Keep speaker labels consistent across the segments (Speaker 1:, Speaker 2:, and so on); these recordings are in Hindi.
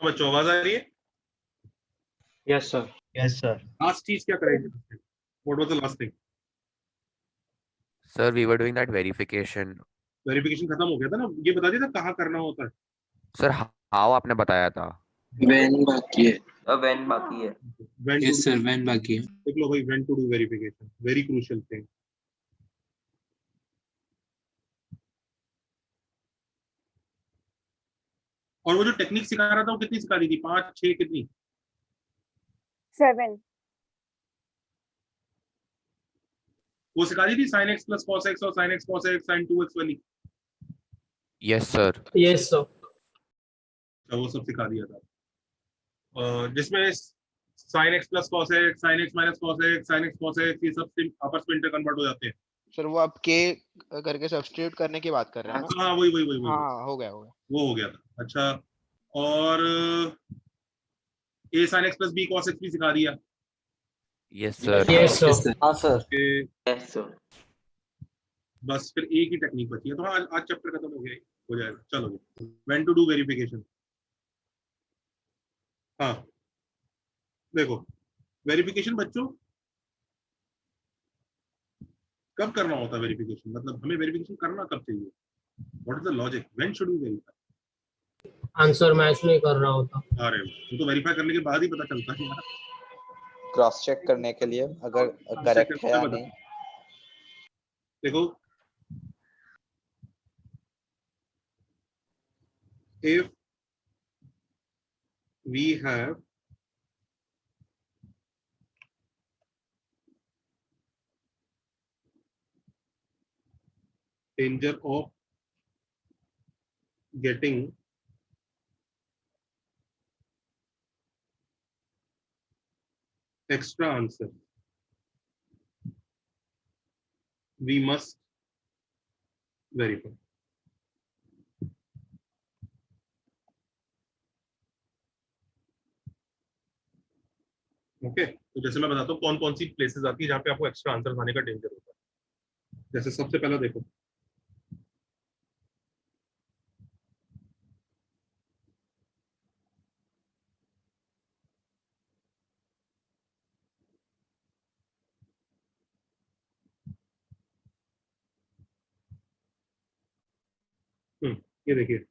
Speaker 1: बच्चों आवाज आ रही है?
Speaker 2: Yes sir.
Speaker 3: Yes sir.
Speaker 1: Last चीज क्या करेंगे? What was the last thing?
Speaker 4: Sir, we were doing that verification.
Speaker 1: Verification खत्म हो गया था ना, ये बता दिया था कहाँ करना होता है।
Speaker 4: Sir, how आपने बताया था?
Speaker 5: वैन बाकी है।
Speaker 2: वैन बाकी है।
Speaker 1: When to
Speaker 5: yes
Speaker 1: do-
Speaker 5: sir, वैन बाकी है।
Speaker 1: देख लो भाई, when to do verification, very crucial thing. और वो जो टेक्निक सिखा रहा था वो कितनी सिखा दी थी? 5 6 कितनी?
Speaker 6: 7.
Speaker 1: वो सिखा दी थी sin x plus cos x और sin x cos x sin 2x वाली।
Speaker 4: Yes, sir.
Speaker 2: Yes sir.
Speaker 1: तो वो सब सिखा दिया था, जिसमें sin x plus cos x, sin x minus cos x, sin x cos x, ये सब आपस में इंटर कन्वर्ट हो जाते हैं।
Speaker 3: सर वो आप के करके सब्स्टिट्यूट करने की बात कर रहे हैं ना?
Speaker 1: हाँ वही
Speaker 3: हाँ हो गया
Speaker 1: वो हो गया था। अच्छा, और a sin x plus b cos x भी सिखा दिया।
Speaker 4: Yes, sir.
Speaker 2: Yes sir. हाँ सर।
Speaker 5: Yes sir.
Speaker 1: बस फिर एक ही टेक्निक बची है, तो हाँ आज चैप्टर खत्म हो गया, हो जाएगा। चलो, व्हेन टू डू वेरिफिकेशन। हाँ देखो, वेरिफिकेशन बच्चों कब करना होता है? वेरिफिकेशन मतलब हमें वेरिफिकेशन करना कब चाहिए? What is the logic? When should we verify?
Speaker 2: Answer match नहीं कर रहा होता।
Speaker 1: अरे वो तो वेरीफाई करने के बाद ही पता चलता है यार।
Speaker 7: क्रॉस चेक करने के लिए अगर करेक्ट है या नहीं।
Speaker 1: देखो, if we have danger of getting extra answer, we must verify. Okay, तो जैसे मैं बताता हूँ कौन कौन सी प्लेसेस आती है जहाँ पे आपको एक्स्ट्रा आंसर आने का डेंजर होता है। जैसे सबसे पहला देखो, ये देखिए,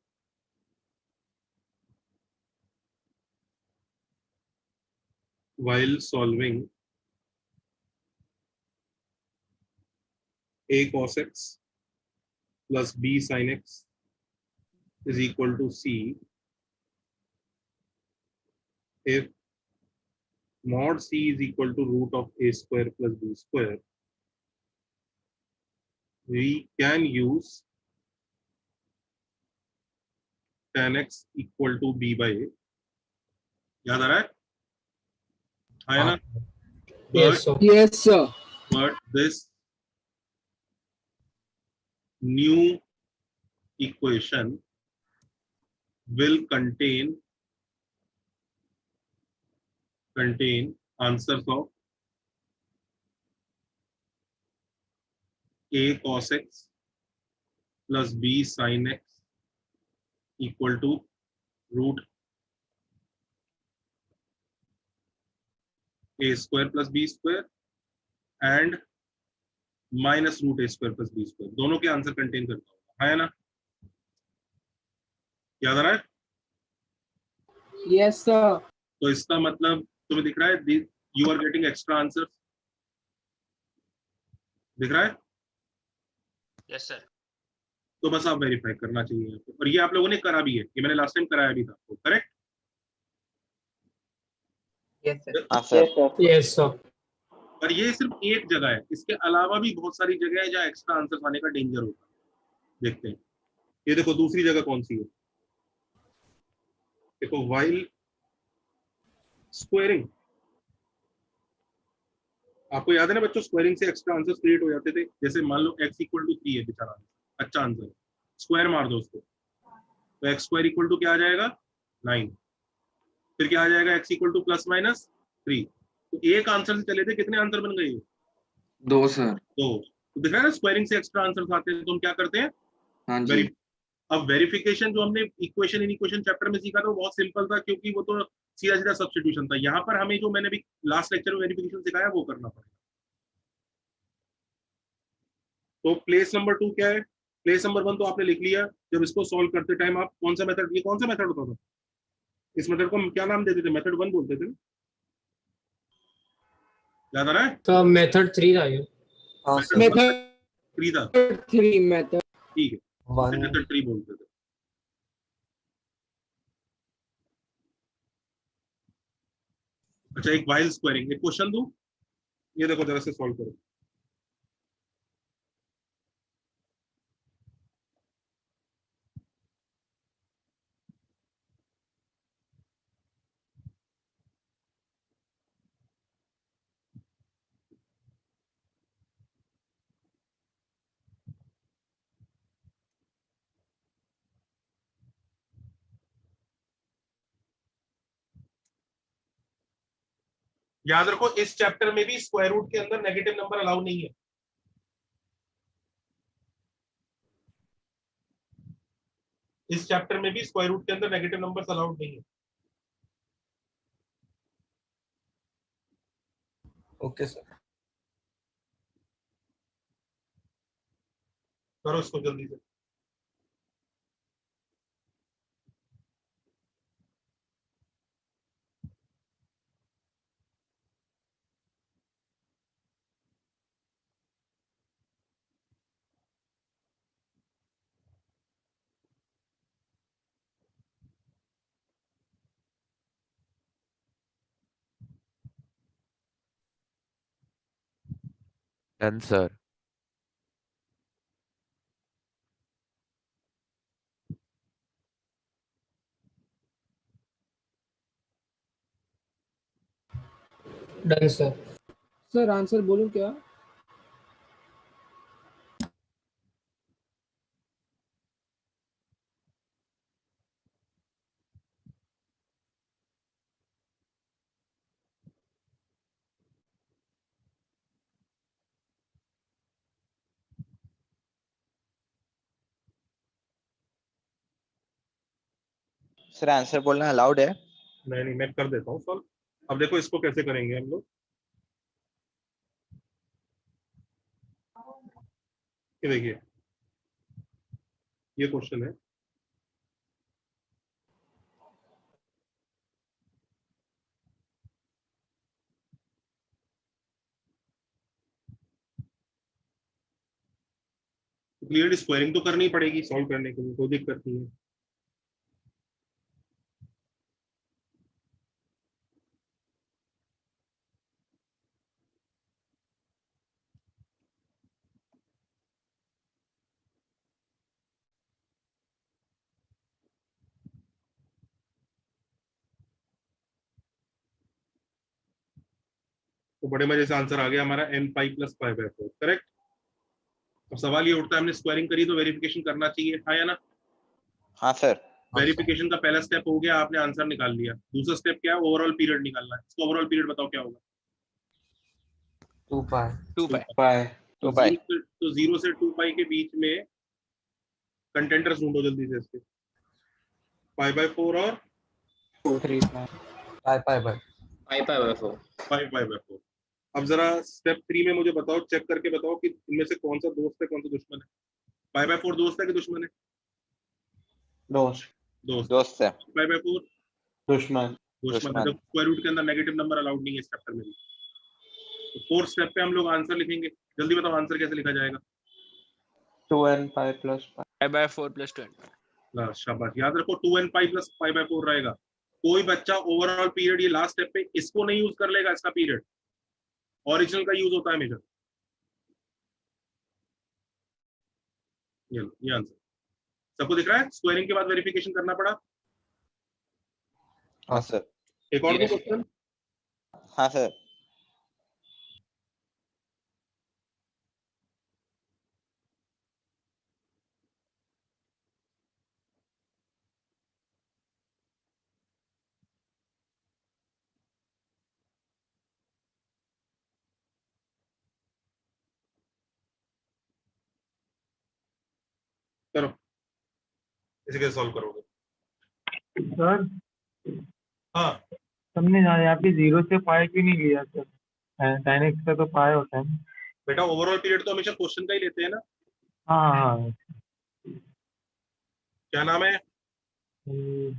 Speaker 1: while solving a cos x plus b sin x is equal to c if mod c is equal to root of a square plus b square, we can use tan x equal to b by a. याद आ रहा है? है ना?
Speaker 2: Yes sir.
Speaker 3: Yes sir.
Speaker 1: But this new equation will contain answers of a cos x plus b sin x equal to root a square plus b square and minus root a square plus b square, दोनों के आंसर कंटेन करता होगा, है ना? याद आ रहा है?
Speaker 3: Yes sir.
Speaker 1: तो इसका मतलब तुम्हें दिख रहा है, you are getting extra answer, दिख रहा है?
Speaker 3: Yes sir.
Speaker 1: तो बस आप वेरीफाई करना चाहिए आपको, और ये आप लोगों ने करा भी है, ये मैंने लास्ट टाइम कराया भी था आपको, करेक्ट?
Speaker 7: हाँ सर।
Speaker 2: Yes sir.
Speaker 1: पर ये सिर्फ एक जगह है, इसके अलावा भी बहुत सारी जगह है जहाँ एक्स्ट्रा आंसर आने का डेंजर होता है। देखते हैं, ये देखो दूसरी जगह कौन सी है। देखो, वाइल स्क्वायरिंग, आपको याद है ना बच्चों, स्क्वायरिंग से एक्स्ट्रा आंसर क्रिएट हो जाते थे। जैसे मान लो x इक्वल टू 3 है बेचारा, अच्छा आंसर, स्क्वायर मार दो उसको, तो x स्क्वायर इक्वल टू क्या आ जाएगा? 9। फिर क्या आ जाएगा? x equal two plus minus 3। तो एक आंसर से चले थे, कितने आंसर बन गए?
Speaker 5: 2 सर।
Speaker 1: 2। तो दिख रहा है ना, स्क्वायरिंग से एक्स्ट्रा आंसर आते हैं तो हम क्या करते हैं?
Speaker 5: हाँ जी।
Speaker 1: अब वेरिफिकेशन जो हमने इक्वेशन इन इक्वेशन चैप्टर में सीखा था वो बहुत सिंपल था, क्योंकि वो तो सीधा सीधा सब्स्टिट्यूशन था। यहाँ पर हमें जो मैंने भी लास्ट लेक्चर में वेरिफिकेशन सिखाया वो करना पड़ेगा। तो प्लेस नंबर 2 क्या है? प्लेस नंबर 1 तो आपने लिख लिया। जब इसको सॉल्व करते टाइम आप कौन सा मेथड, ये कौन सा मेथड होता था? इस मेथड को हम क्या नाम देते थे? मेथड 1 बोलते थे ना? याद आ रहा है?
Speaker 2: तो मेथड 3 था ये।
Speaker 7: हाँ सर।
Speaker 1: मेथड 3 था,
Speaker 6: थ्री मेथड
Speaker 1: ठीक है,
Speaker 7: वन
Speaker 1: मेथड 3 बोलते थे। अच्छा, एक वाइल स्क्वायरिंग, एक क्वेश्चन दूं, ये देखो जरा से सॉल्व करो। याद रखो इस चैप्टर में भी स्क्वायर रूट के अंदर नेगेटिव नंबर अलाउ नहीं है। इस चैप्टर में भी स्क्वायर रूट के अंदर नेगेटिव नंबर्स अलाउड नहीं है।
Speaker 7: Okay sir.
Speaker 1: करो इसको जल्दी से।
Speaker 4: Done sir.
Speaker 2: Done sir.
Speaker 6: Sir answer बोलूं क्या?
Speaker 7: सर आंसर बोलना अलाउड है?
Speaker 1: नहीं नहीं, मैं कर देता हूँ सॉल्व। अब देखो इसको कैसे करेंगे हम लोग। ये देखिए, ये क्वेश्चन है। क्लियरली स्क्वायरिंग तो करनी पड़ेगी सॉल्व करने के लिए, कोई दिक्कत नहीं है। तो बड़े मजे से आंसर आ गया हमारा n pi plus pi by 4, correct. अब सवाल ये उठता है, हमने स्क्वायरिंग करी तो वेरिफिकेशन करना चाहिए, हाँ या ना?
Speaker 7: हाँ सर।
Speaker 1: वेरिफिकेशन का पहला स्टेप हो गया, आपने आंसर निकाल लिया। दूसरा स्टेप क्या है? ओवरऑल पीरियड निकालना है। इसका ओवरऑल पीरियड बताओ क्या होगा?
Speaker 2: 2 पाई
Speaker 3: 2
Speaker 1: 2
Speaker 3: पाई।
Speaker 1: पाई।
Speaker 7: टू
Speaker 1: तो
Speaker 7: पाई।
Speaker 1: जीरो से 2 पाई के बीच में कंटेंटर्स ढूंढो जल्दी से इसके। पाई बाय 4 और
Speaker 6: 3
Speaker 7: pi pi by.
Speaker 5: Pi pi by 4।
Speaker 1: 5 pi by 4। अब जरा स्टेप 3 में मुझे बताओ, चेक करके बताओ कि इनमें से कौन सा दोस्त है कौन सा दुश्मन है। पाई बाय 4 दोस्त है कि दुश्मन है?
Speaker 6: दोस्त
Speaker 1: दोस्त।
Speaker 7: दोस्त है।
Speaker 1: पाई बाय 4
Speaker 6: दुश्मन
Speaker 1: दुश्मन है।
Speaker 7: दुश्मन।
Speaker 1: जब स्क्वायर रूट के अंदर नेगेटिव नंबर अलाउड नहीं है इस चैप्टर में भी। तो फोर्थ स्टेप पे हम लोग आंसर लिखेंगे। जल्दी बताओ आंसर कैसे लिखा जाएगा?
Speaker 6: 2n pi plus
Speaker 3: pi by 4 plus 2
Speaker 1: शाबाश, याद रखो 2n pi plus pi by 4 रहेगा। कोई बच्चा ओवरऑल पीरियड ये लास्ट स्टेप पे इसको नहीं यूज कर लेगा, इसका पीरियड ओरिजिनल का यूज होता है हमेशा। ये आंसर सबको दिख रहा है? स्क्वायरिंग के बाद वेरिफिकेशन करना पड़ा।
Speaker 7: हाँ सर।
Speaker 1: एक और दो क्वेश्चन।
Speaker 7: हाँ सर।
Speaker 1: करो। इसे कैसे सॉल्व करोगे?
Speaker 8: सर
Speaker 1: हाँ
Speaker 8: हमने यहाँ पे 0 से पाई क्यों नहीं लिया सर? tan x का तो पाई होता है ना।
Speaker 1: बेटा ओवरऑल पीरियड तो हमेशा क्वेश्चन का ही लेते हैं ना।
Speaker 8: हाँ हाँ
Speaker 1: क्या नाम है?
Speaker 8: हम्म,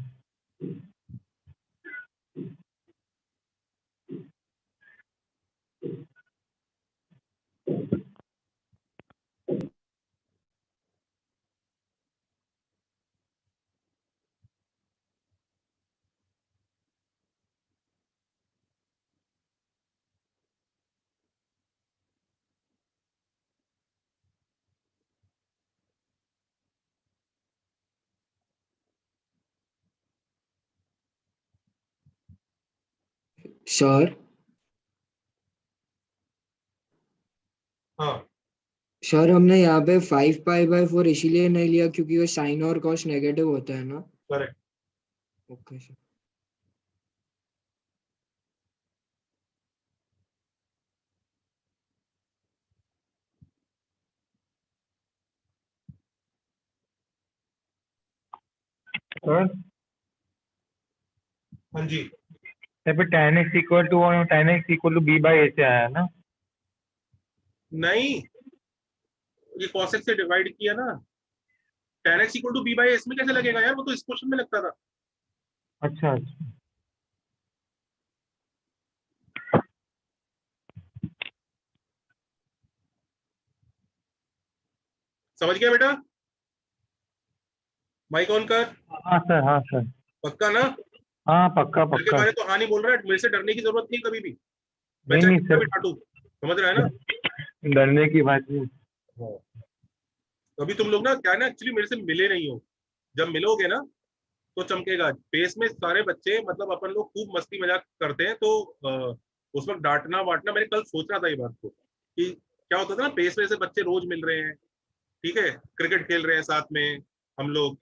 Speaker 9: सर
Speaker 1: हाँ
Speaker 9: सर हमने यहाँ पे 5 पाई/4 इसीलिए नहीं लिया क्योंकि वो साइन और कॉस नेगेटिव होता है ना।
Speaker 1: करेक्ट।
Speaker 9: Okay sir.
Speaker 8: सर
Speaker 1: हाँ जी
Speaker 8: यहाँ पे tan x equal to b/a से आया ना।
Speaker 1: नहीं, ये cos x से डिवाइड किया ना। tan x equal to b by s में कैसे लगेगा यार? वो तो इस क्वेश्चन में लगता था।
Speaker 8: अच्छा अच्छा
Speaker 1: समझ गया बेटा? माइक ऑन कर।
Speaker 8: हाँ सर हाँ सर
Speaker 1: पक्का ना?
Speaker 8: हाँ पक्का
Speaker 1: डर के
Speaker 8: पक्का।
Speaker 1: बारे तो हाँ नहीं बोल रहा है। मेरे से डरने की जरूरत नहीं कभी भी। मैं
Speaker 8: नहीं
Speaker 1: चाहे
Speaker 8: नहीं
Speaker 1: कितना
Speaker 8: सर,
Speaker 1: भी डांटूं, समझ रहा है ना?
Speaker 8: डरने की बात नहीं।
Speaker 1: अभी तुम लोग ना क्या है ना, एक्चुअली मेरे से मिले नहीं हो। जब मिलोगे ना तो चमकेगा। बेस में सारे बच्चे मतलब अपन लोग खूब मस्ती मजाक करते हैं, तो उस वक्त डांटना वाटना, मैंने कल सोच रहा था ये बात को कि क्या होता था ना, बेस में से बच्चे रोज मिल रहे हैं, ठीक है, क्रिकेट खेल रहे हैं साथ में हम लोग,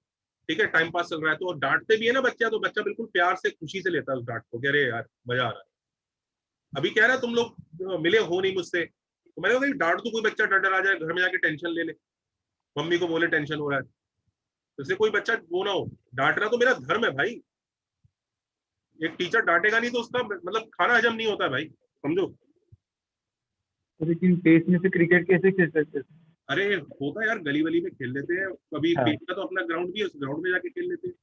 Speaker 1: ठीक है, टाइम पास चल रहा है, तो डांटते भी है ना बच्चा, तो बच्चा बिल्कुल प्यार से खुशी से लेता है उस डांट को कि अरे यार मजा आ रहा है। अभी क्या है ना, तुम लोग मिले हो नहीं मुझसे, तो मैंने कहा डांट तो कोई बच्चा डर डर आ जाए, घर में जाके टेंशन ले ले, मम्मी को बोले टेंशन हो रहा है, तो इससे कोई बच्चा वो ना हो। डांटना तो मेरा धर्म है भाई। एक टीचर डांटेगा नहीं तो उसका मतलब खाना हजम नहीं होता है भाई, समझो।
Speaker 8: लेकिन पेस में से क्रिकेट कैसे खेल सकते हैं?
Speaker 1: अरे होता है यार, गली वली में खेल लेते हैं कभी।
Speaker 8: हाँ।
Speaker 1: पेट का तो अपना ग्राउंड भी है, उस ग्राउंड में जाके खेल लेते हैं,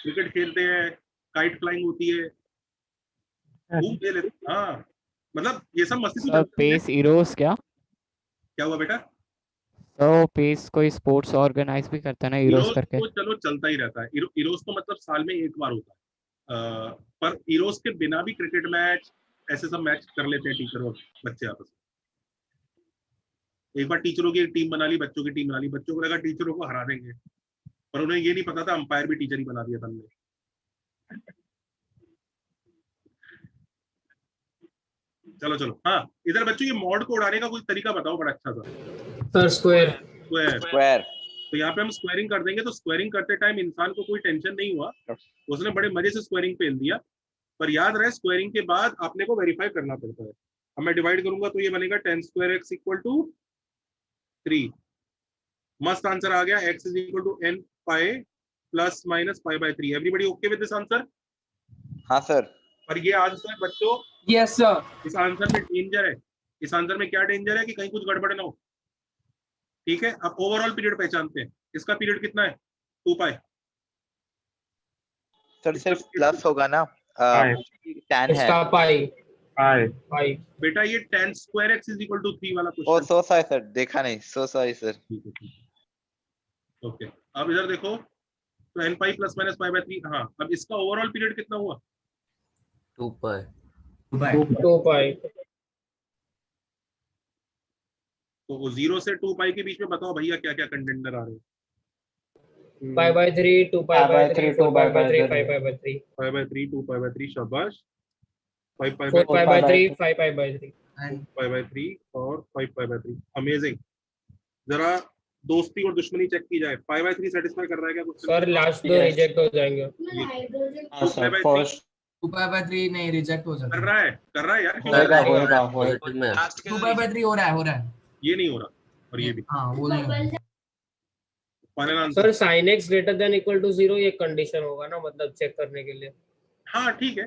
Speaker 1: क्रिकेट खेलते हैं, काइट फ्लाइंग होती है, खूब खेल लेते हैं। हाँ मतलब ये सब मस्ती तो
Speaker 10: सर
Speaker 1: चलती है।
Speaker 10: पेस इरोस क्या?
Speaker 1: क्या हुआ बेटा?
Speaker 10: तो पेस कोई स्पोर्ट्स ऑर्गेनाइज भी करता है ना इरोस
Speaker 1: इरोस
Speaker 10: करके?
Speaker 1: तो चलो चलता ही रहता है। इरोस तो मतलब साल में एक बार होता है। पर इरोस के बिना भी क्रिकेट मैच, ऐसे सब मैच कर लेते हैं टीचर और बच्चे आपस में। एक बार टीचरों की एक टीम बना ली, बच्चों की टीम बना ली, बच्चों को लगा टीचरों को हरा देंगे, पर उन्हें ये नहीं पता था अंपायर भी टीचर ही बना दिया था हमने। चलो चलो, हाँ इधर बच्चों ये मॉड को उड़ाने का कोई तरीका बताओ बड़ा अच्छा सा।
Speaker 2: Sir square.
Speaker 1: स्क्वायर।
Speaker 7: स्क्वायर
Speaker 1: तो यहाँ पे हम स्क्वायरिंग कर देंगे, तो स्क्वायरिंग करते टाइम इंसान को कोई टेंशन नहीं हुआ, उसने बड़े मजे से स्क्वायरिंग पेल दिया। पर याद रहे स्क्वायरिंग के बाद आपने को वेरीफाई करना पड़ता है। अब मैं डिवाइड करूंगा तो ये बनेगा tan square x equal to 3। मस्त आंसर आ गया, x is equal to n pi plus minus pi by 3। Everybody okay with this answer?
Speaker 7: हाँ सर।
Speaker 1: पर ये आंसर बच्चों,
Speaker 2: यस सर।
Speaker 1: इस आंसर में डेंजर है। इस आंसर में क्या डेंजर है कि कहीं कुछ गड़बड़ ना हो, ठीक है। अब ओवरऑल पीरियड पहचानते हैं। इसका पीरियड कितना है? 2 पाई।
Speaker 7: सर सिर्फ प्लस होगा ना,
Speaker 8: पाई।
Speaker 7: tan है।
Speaker 2: इसका पाई।
Speaker 8: पाई।
Speaker 2: पाई।
Speaker 1: बेटा ये tan square x is equal to 3 वाला
Speaker 7: ओ
Speaker 1: क्वेश्चन।
Speaker 7: सो सॉरी सर, देखा नहीं, सो सॉरी सर।
Speaker 1: ठीक है ठीक है, ओके। अब इधर देखो, तो n pi plus minus pi by 3। हाँ, अब इसका ओवरऑल पीरियड कितना हुआ?
Speaker 5: 2 पाई।
Speaker 2: 2 पाई।
Speaker 1: तो वो 0 से 2 पाई के बीच में बताओ भैया क्या क्या कंटेंडर आ रहे हैं?
Speaker 2: Pi by 3, 2 pi by 3, 4 pi by 3, 5 pi by 3।
Speaker 1: 5 by 3, 2 pi by 3, शाबाश। 5 pi
Speaker 2: 4
Speaker 1: by
Speaker 2: pi by 3, 5 pi by 3।
Speaker 1: 5 by 3 और 5 पाई बाय 3। अमेजिंग। जरा दोस्ती और दुश्मनी चेक की जाए। 5 बाय 3 सेटिस्फाई कर रहा है क्या क्वेश्चन?
Speaker 2: सर लास्ट दो रिजेक्ट हो जाएंगे।
Speaker 6: हाँ सर, फर्स्ट
Speaker 11: 2 पाई बाय 3 नहीं रिजेक्ट हो जाता
Speaker 1: कर रहा है यार, क्यों?
Speaker 6: होएगा होएगा होएगा।
Speaker 5: पॉजिटिव में
Speaker 11: 2 पाई बाय 3 हो रहा है
Speaker 1: ये नहीं हो रहा, और ये भी
Speaker 11: हाँ वो नहीं हो रहा।
Speaker 1: Final answer.
Speaker 2: Sir sin x greater than equal to 0 ये कंडीशन होगा ना, मतलब चेक करने के लिए।
Speaker 1: हाँ ठीक है,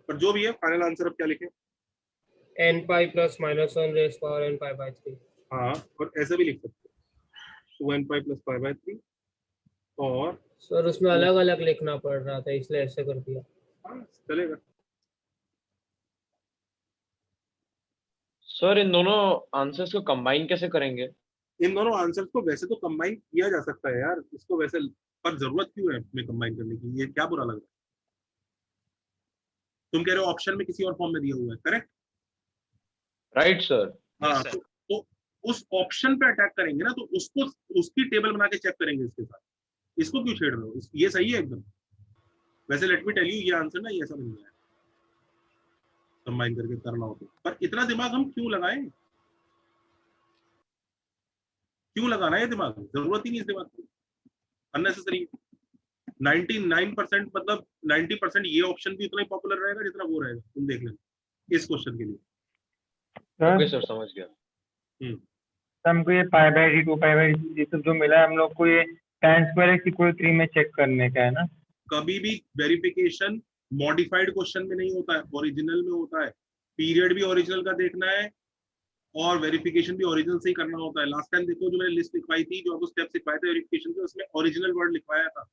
Speaker 1: पर जो भी है फाइनल आंसर अब क्या लिखें?
Speaker 2: n pi plus minus 1 raised power n pi by 3।
Speaker 1: हाँ, और ऐसे भी लिख सकते हैं 2n pi plus pi by 3 और
Speaker 2: सर उसमें अलग अलग लिखना पड़ रहा था इसलिए ऐसे कर दिया।
Speaker 1: हाँ चलेगा।
Speaker 6: सर इन दोनों आंसर्स को कंबाइन कैसे करेंगे?
Speaker 1: इन दोनों आंसर्स को वैसे तो कंबाइन किया जा सकता है यार, इसको वैसे, पर जरूरत क्यों है इसमें कंबाइन करने की? ये क्या बुरा लग रहा है? तुम कह रहे हो ऑप्शन में किसी और फॉर्म में दिया हुआ है, करेक्ट?
Speaker 6: Right sir.
Speaker 1: हाँ, तो उस ऑप्शन पे अटैक करेंगे ना, तो उसको उसकी टेबल बना के चेक करेंगे इसके साथ। इसको क्यों छेड़ रहे हो? ये सही है एकदम। वैसे लेट मी टेल यू, ये आंसर ना ये ऐसा नहीं है कंबाइन करके करना हो तो, पर इतना दिमाग हम क्यों लगाएं? क्यों लगाना है दिमाग? जरूरत ही नहीं इस दिमाग की, अननेसेसरी। 99% मतलब 90% ये ऑप्शन भी उतना ही पॉपुलर रहेगा जितना वो रहेगा, तुम देख लेना इस क्वेश्चन के लिए।
Speaker 6: ओके सर, समझ गया।
Speaker 8: हमको ये pi by D 2 pi by ये सब जो मिला है हम लोग को, ये tan स्क्वायर x इक्वल 3 में चेक करने का है ना।
Speaker 1: कभी भी वेरिफिकेशन मॉडिफाइड क्वेश्चन में नहीं होता है, ओरिजिनल में होता है। पीरियड भी ओरिजिनल का देखना है और वेरिफिकेशन भी ओरिजिनल से ही करना होता है। लास्ट टाइम देखो जो मैंने लिस्ट लिखवाई थी, जो आपको स्टेप्स लिखवाए थे वेरिफिकेशन के, उसमें ओरिजिनल वर्ड लिखवाया था,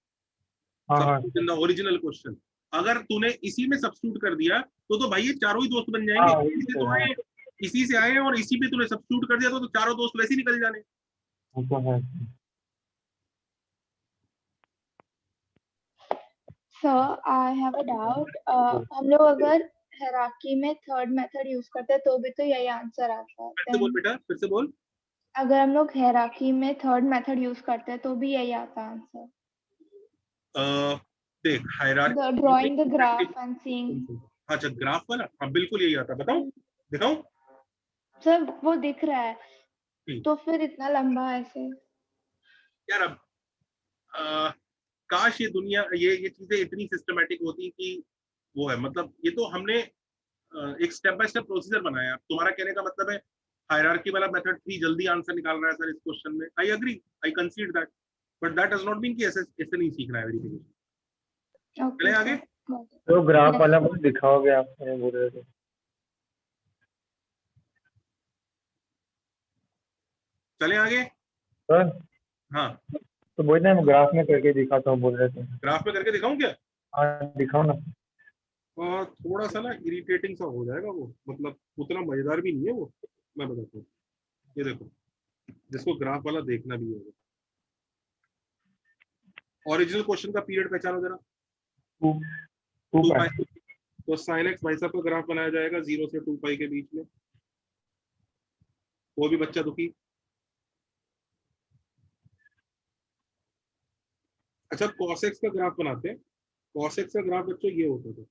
Speaker 1: ओरिजिनल क्वेश्चन। अगर तूने इसी में सब्स्टिट्यूट कर दिया तो भाई ये चारों ही दोस्त बन जाएंगे। इसी से तो आए, इसी से आए और इसी पे तूने सब्स्टिट्यूट कर दिया तो चारों दोस्त वैसे ही निकल जाने।
Speaker 12: Sir I have a doubt, हम लोग अगर हायरार्की में थर्ड मेथड यूज करते हैं तो भी तो यही आंसर आता है।
Speaker 1: फिर से बोल बेटा, फिर से बोल।
Speaker 12: अगर हम लोग हायरार्की में थर्ड मेथड यूज करते हैं तो भी यही आता है आंसर।
Speaker 1: देख hierarchy,
Speaker 12: drawing the graph and seeing.
Speaker 1: अच्छा ग्राफ वाला, हाँ बिल्कुल यही आता है। बताओ, दिखाऊं?
Speaker 12: सर वो दिख रहा है तो फिर इतना लंबा ऐसे
Speaker 1: यार। अब काश ये दुनिया, ये चीजें इतनी सिस्टमेटिक होती कि वो है, मतलब ये तो हमने एक स्टेप बाय स्टेप प्रोसीजर बनाया। तुम्हारा कहने का मतलब है हायरार्की वाला मेथड 3 जल्दी आंसर निकाल रहा है सर इस क्वेश्चन में। I agree, I concede that, but that does not mean कि ऐसे नहीं सीखना है वेरिफिकेशन। चले आगे।
Speaker 8: तो ग्राफ वाला मुझे दिखाओगे आप, बोल रहे थे।
Speaker 1: चले आगे
Speaker 8: सर
Speaker 1: हाँ,
Speaker 8: तो बोल रहे हैं ग्राफ में करके दिखाता हूँ, बोल रहे थे।
Speaker 1: ग्राफ में करके दिखाऊं क्या?
Speaker 8: हाँ दिखाओ ना।
Speaker 1: थोड़ा सा ना इरिटेटिंग सा हो जाएगा वो, मतलब उतना मजेदार भी नहीं है वो, मैं बताता हूँ। ये देखो, जिसको ग्राफ वाला देखना भी होगा, ओरिजिनल क्वेश्चन का पीरियड पहचानो जरा। 2 पाई। तो sin x भाई साहब का ग्राफ बनाया जाएगा 0 से 2 पाई के बीच में। वो भी बच्चा दुखी। अच्छा cos x का ग्राफ बनाते हैं। cos x का ग्राफ बच्चों ये होता था,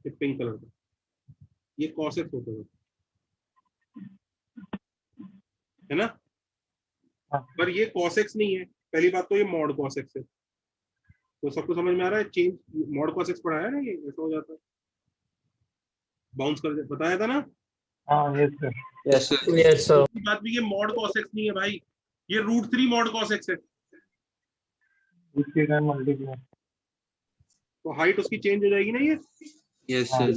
Speaker 1: ये पिंक कलर का, ये cos x होता था, है ना? पर ये cos x नहीं है। पहली बात तो ये mod cos x है। तो सबको समझ में आ रहा है? चेंज mod cos x पढ़ाया ना, ये ऐसा हो जाता है, बाउंस कर बताया था ना।
Speaker 8: हाँ yes sir,
Speaker 6: yes sir,
Speaker 2: yes sir.
Speaker 1: बात भी ये mod cos x नहीं है भाई, ये √3 mod cos x है।
Speaker 8: इसके टाइम मल्टीप्लाई,
Speaker 1: तो हाइट उसकी चेंज हो जाएगी ना ये।
Speaker 6: Yes sir.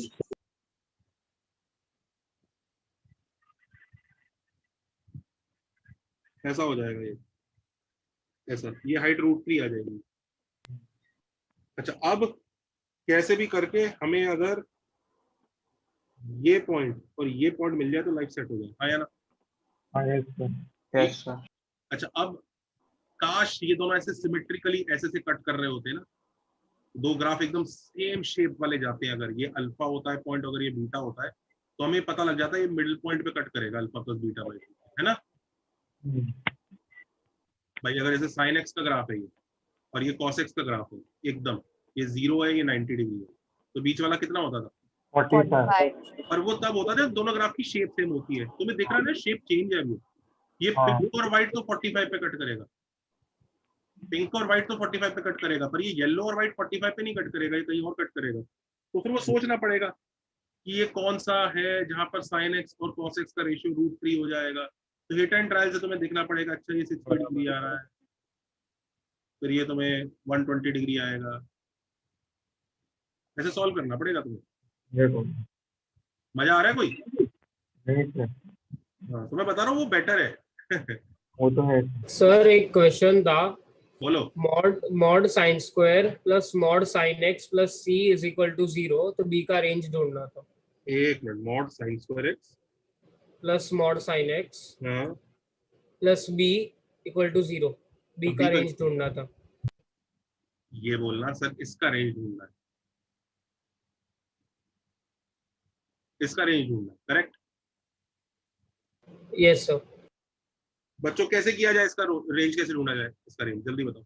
Speaker 1: ऐसा हो जाएगा ये, ऐसा, ये हाइट √3 आ जाएगी। अच्छा अब कैसे भी करके हमें अगर ये पॉइंट और ये पॉइंट मिल जाए तो लाइफ सेट हो जाए, आया ना?
Speaker 8: हाँ यस सर,
Speaker 6: यस सर।
Speaker 1: अच्छा अब काश ये दोनों ऐसे सिमेट्रिकली ऐसे से कट कर रहे होते ना, दो ग्राफ एकदम सेम शेप वाले जाते हैं। अगर ये अल्फा होता है पॉइंट, अगर ये बीटा होता है, तो हमें पता लग जाता है ये मिडिल पॉइंट पे कट करेगा, अल्फा प्लस बीटा बाई, है ना भाई? अगर जैसे sin x का ग्राफ है ये और ये cos x का ग्राफ है, एकदम ये 0 है, ये 90 डिग्री है, तो बीच वाला कितना होता था?
Speaker 8: 45।
Speaker 1: और वो तब होता था दोनों ग्राफ की शेप सेम होती है। तुम्हें दिख रहा है ना शेप चेंज है अभी। ये पिंक और व्हाइट तो 45 पे कट करेगा, पिंक और व्हाइट तो 45 पे कट करेगा, पर ये येलो और व्हाइट 45 पे नहीं कट करेगा, ये कहीं और कट करेगा। तो फिर वो सोचना पड़ेगा कि ये कौन सा है जहां पर sin x और cos x का रेशियो √3 हो जाएगा। तो हिट एंड ट्रायल से तुम्हें देखना पड़ेगा, अच्छा ये 60 डिग्री आ रहा है, फिर ये तुम्हें 120 डिग्री आएगा, ऐसे सॉल्व करना पड़ेगा तुम्हें। मजा आ रहा है कोई?
Speaker 8: नहीं सर,
Speaker 1: हाँ तो मैं बता रहा हूँ वो बेटर है।
Speaker 8: वो तो है।
Speaker 2: सर एक क्वेश्चन था,
Speaker 1: बोलो।
Speaker 2: Mod sine square plus mod sine x plus c is equal to 0, तो बी का रेंज ढूंढना था।
Speaker 1: एक minute, mod sine square x
Speaker 2: plus mod sine x
Speaker 1: हाँ
Speaker 2: plus b equal to 0, b
Speaker 1: तो
Speaker 2: का
Speaker 1: B का
Speaker 2: रेंज ढूंढना था।
Speaker 1: ये बोलना सर इसका रेंज ढूंढना है, इसका रेंज ढूंढना है, करेक्ट?
Speaker 2: Yes sir.
Speaker 1: बच्चों कैसे किया जाए इसका रेंज, कैसे ढूंढा जाए इसका रेंज, जल्दी बताओ।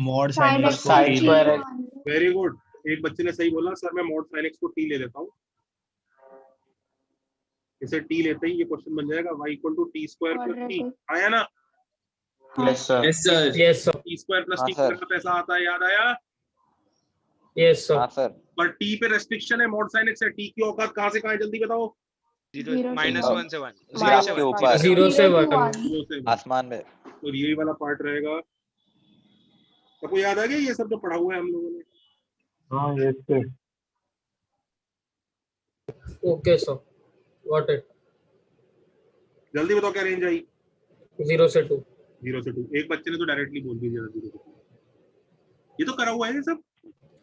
Speaker 12: मॉड साइन एक्स को
Speaker 7: साइन स्क्वायर
Speaker 12: टी
Speaker 7: एक्स।
Speaker 12: मान लो।
Speaker 1: वेरी गुड, एक बच्चे ने सही बोला, सर मैं मॉड साइन एक्स को टी ले लेता हूँ, इसे टी लेते ही ये क्वेश्चन बन जाएगा y equal to T square plus T,
Speaker 12: Quadratic।
Speaker 1: आया ना?
Speaker 7: Yes sir.
Speaker 6: Yes, sir.
Speaker 2: Yes sir.
Speaker 1: T square plus
Speaker 7: हाँ,
Speaker 1: टी
Speaker 7: सर।
Speaker 1: स्क्वायर का पैसा आता है, याद आया?
Speaker 2: यस
Speaker 7: हाँ
Speaker 2: सर।
Speaker 7: सर।
Speaker 1: पर टी पे रेस्ट्रिक्शन है, मॉड साइन एक्स है, टी की औकात कहाँ से कहाँ है, जल्दी बताओ।
Speaker 12: Zero to
Speaker 7: -1
Speaker 12: one।
Speaker 7: से 1
Speaker 12: Minus
Speaker 7: ग्राफ के
Speaker 12: one।
Speaker 7: ऊपर
Speaker 2: 0 से 1।
Speaker 1: 0 से 1,
Speaker 7: आसमान में।
Speaker 1: तो यही वाला पार्ट रहेगा। सबको याद आ गया ये सब जो पढ़ा हुआ है हम लोगों ने?
Speaker 8: हाँ yes sir.
Speaker 2: Okay sir, got it.
Speaker 1: जल्दी बताओ क्या रेंज आई?
Speaker 2: 0 से 2।
Speaker 1: 0 से 2, एक बच्चे ने तो डायरेक्टली बोल दिया 0 से 2, ये तो करा हुआ है ये सब।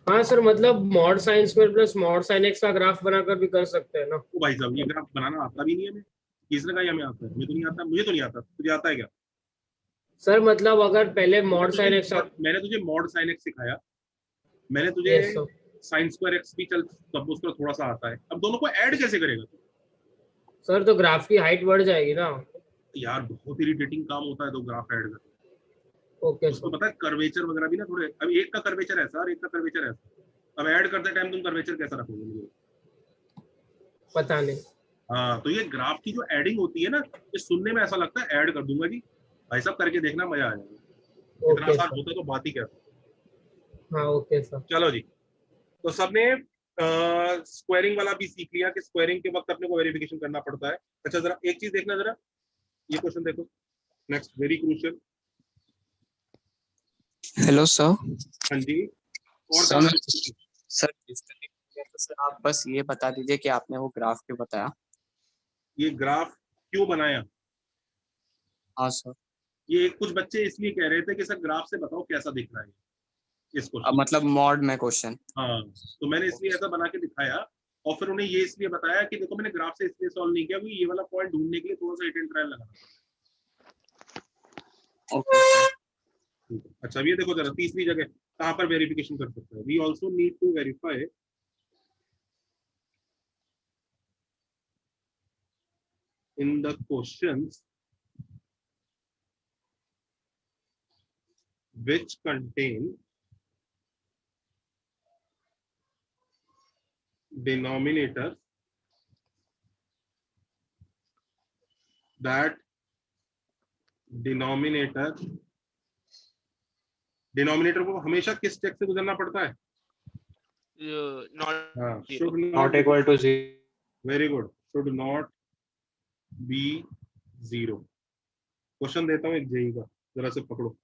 Speaker 2: हाँ सर, मतलब mod sine square plus mod sine x का ग्राफ बनाकर भी कर सकते हैं ना।
Speaker 1: ओ भाई साहब, ये ग्राफ बनाना आता भी नहीं है हमें, किसने कहा ये हमें आता है? मुझे तो नहीं आता, मुझे तो नहीं आता, तुझे आता है क्या?
Speaker 2: सर मतलब अगर पहले मॉड साइन एक्स।
Speaker 1: मैंने तुझे मॉड साइन एक्स सिखाया, मैंने तुझे
Speaker 2: yes sir.
Speaker 1: Sign square x भी चल सपोज कर थोड़ा सा आता है, अब दोनों को ऐड कैसे करेगा तू?
Speaker 2: सर तो ग्राफ की हाइट बढ़ जाएगी ना।
Speaker 1: यार बहुत इरिटेटिंग काम होता है तो ग्राफ ऐड कर।
Speaker 2: ओके
Speaker 1: उसको
Speaker 2: सर।
Speaker 1: पता है कर्वेचर वगैरह भी ना थोड़े, अब एक का कर्वेचर ऐसा और एक का कर्वेचर ऐसा, अब ऐड करते टाइम तुम कर्वेचर कैसा रखोगे मुझे?
Speaker 2: पता नहीं।
Speaker 1: हाँ तो ये ग्राफ की जो एडिंग होती है ना, ये सुनने में ऐसा लगता है ऐड कर दूंगा जी, भाई साहब करके देखना, मजा आ जाएगा, इतना
Speaker 2: ओके
Speaker 1: आसान
Speaker 2: सर।
Speaker 1: होता तो बात ही क्या।
Speaker 2: हाँ ओके सर।
Speaker 1: चलो जी, तो सबने स्क्वायरिंग वाला भी सीख लिया कि स्क्वायरिंग के वक्त अपने को वेरिफिकेशन करना पड़ता है। अच्छा जरा एक चीज देखना, जरा ये क्वेश्चन देखो, next very crucial.
Speaker 13: Hello sir.
Speaker 1: हाँ जी, और
Speaker 13: सर डिस्कनेक्ट हो गया, तो सर आप बस ये बता दीजिए कि आपने वो ग्राफ क्यों बताया।
Speaker 1: ये ग्राफ क्यों बनाया?
Speaker 13: हाँ सर।
Speaker 1: ये कुछ बच्चे इसलिए कह रहे थे कि सर ग्राफ से बताओ कैसा दिख रहा है इस क्वेश्चन,
Speaker 13: मतलब मॉड में क्वेश्चन।
Speaker 1: हाँ तो मैंने इसलिए ऐसा बना के दिखाया, और फिर उन्हें ये इसलिए बताया कि देखो मैंने ग्राफ से इसलिए सॉल्व नहीं किया क्योंकि ये वाला पॉइंट ढूंढने के लिए थोड़ा सा हिट एंड ट्रायल लगाना।
Speaker 13: Okay sir.
Speaker 1: अच्छा अब ये देखो जरा, तीसरी जगह कहाँ पर वेरिफिकेशन कर सकते हैं? We also need to verify in the questions which contain denominators that denominator को हमेशा किस चेक से गुजरना पड़ता है? Should
Speaker 8: not equal to 0।
Speaker 1: Very good, should not be 0। Question देता हूँ एक जेई का, जरा से पकड़ो।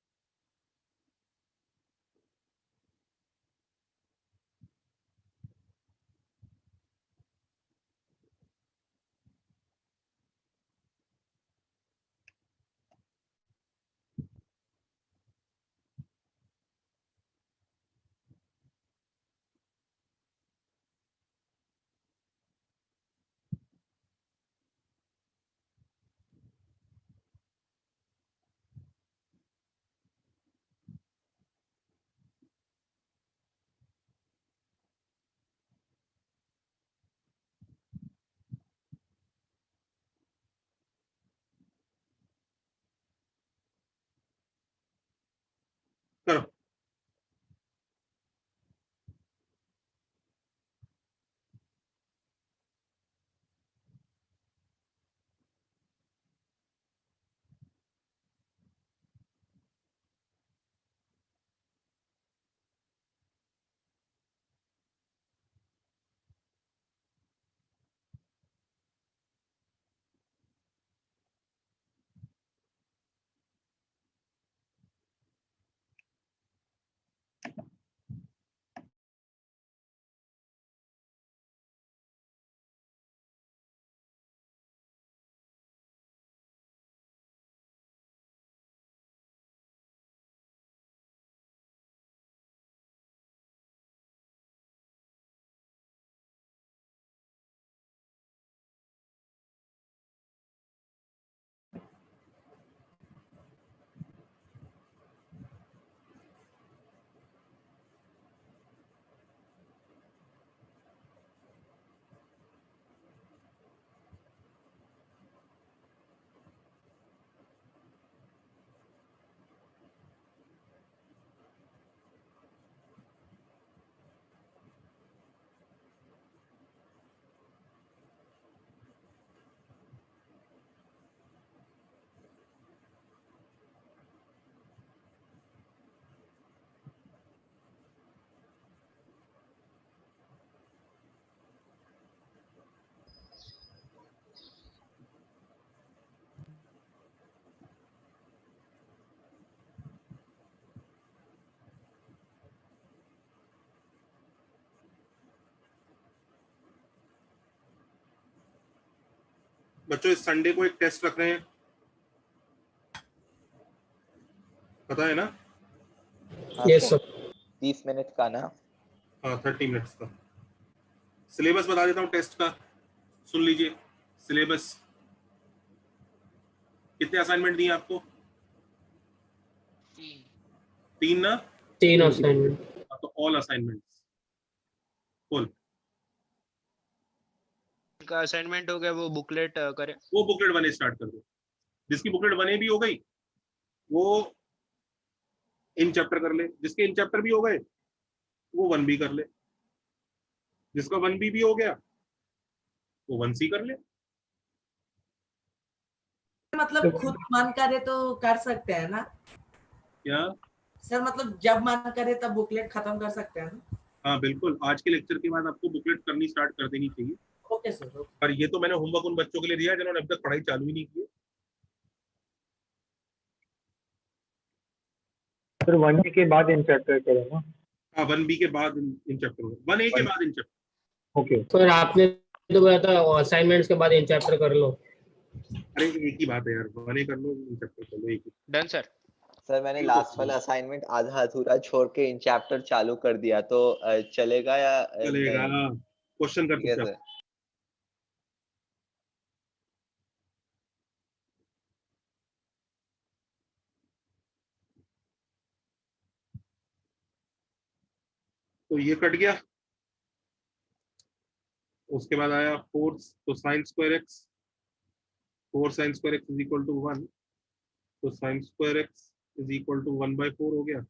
Speaker 1: बच्चों इस संडे को एक टेस्ट रख रहे हैं, पता है ना?
Speaker 2: Yes sir.
Speaker 7: 30 मिनट का ना?
Speaker 1: हाँ 30 मिनट्स का। सिलेबस बता देता हूँ टेस्ट का, सुन लीजिए सिलेबस। कितने असाइनमेंट दिए आपको? 3 ना?
Speaker 2: 3 असाइनमेंट।
Speaker 1: तो ऑल असाइनमेंट्स फुल।
Speaker 3: का असाइनमेंट हो गया, वो बुकलेट करें।
Speaker 1: वो बुकलेट बने स्टार्ट कर दो। जिसकी बुकलेट बने भी हो गई वो इन चैप्टर कर ले, जिसके इन चैप्टर भी हो गए वो 1B कर ले, जिसका 1B भी हो गया वो 1C कर ले।
Speaker 11: मतलब खुद मन करे तो कर सकते हैं ना
Speaker 1: क्या
Speaker 11: सर? मतलब जब मन करे तब बुकलेट खत्म कर सकते हैं ना?
Speaker 1: हाँ बिल्कुल, आज के लेक्चर के बाद आपको बुकलेट करनी स्टार्ट कर देनी चाहिए।
Speaker 11: Okay sir.
Speaker 1: पर ये तो मैंने होमवर्क उन बच्चों के लिए दिया जिन्होंने अब तक पढ़ाई चालू ही नहीं की।
Speaker 8: सर 1B के बाद इन चैप्टर करो ना?
Speaker 1: हाँ 1B के बाद इन चैप्टर, 1A के बाद इन चैप्टर।
Speaker 8: ओके
Speaker 2: सर आपने तो बोला था असाइनमेंट्स के बाद इन चैप्टर कर लो।
Speaker 1: अरे एक ही बात है यार, 1A कर लो इन चैप्टर कर लो, एक ही।
Speaker 3: Done sir.
Speaker 7: सर मैंने लास्ट वाला असाइनमेंट आधा अधूरा छोड़ के इन चैप्टर चालू कर दिया, तो चलेगा या
Speaker 1: चलेगा?
Speaker 7: नहीं?
Speaker 1: क्वेश्चन कर
Speaker 7: ठीक है
Speaker 1: सकते
Speaker 7: सर।
Speaker 1: तो ये कट गया। उसके बाद आया फोर्थ, तो sine square x, 4 sine square x is equal to 1, तो sine square x is equal to 1/4 हो गया।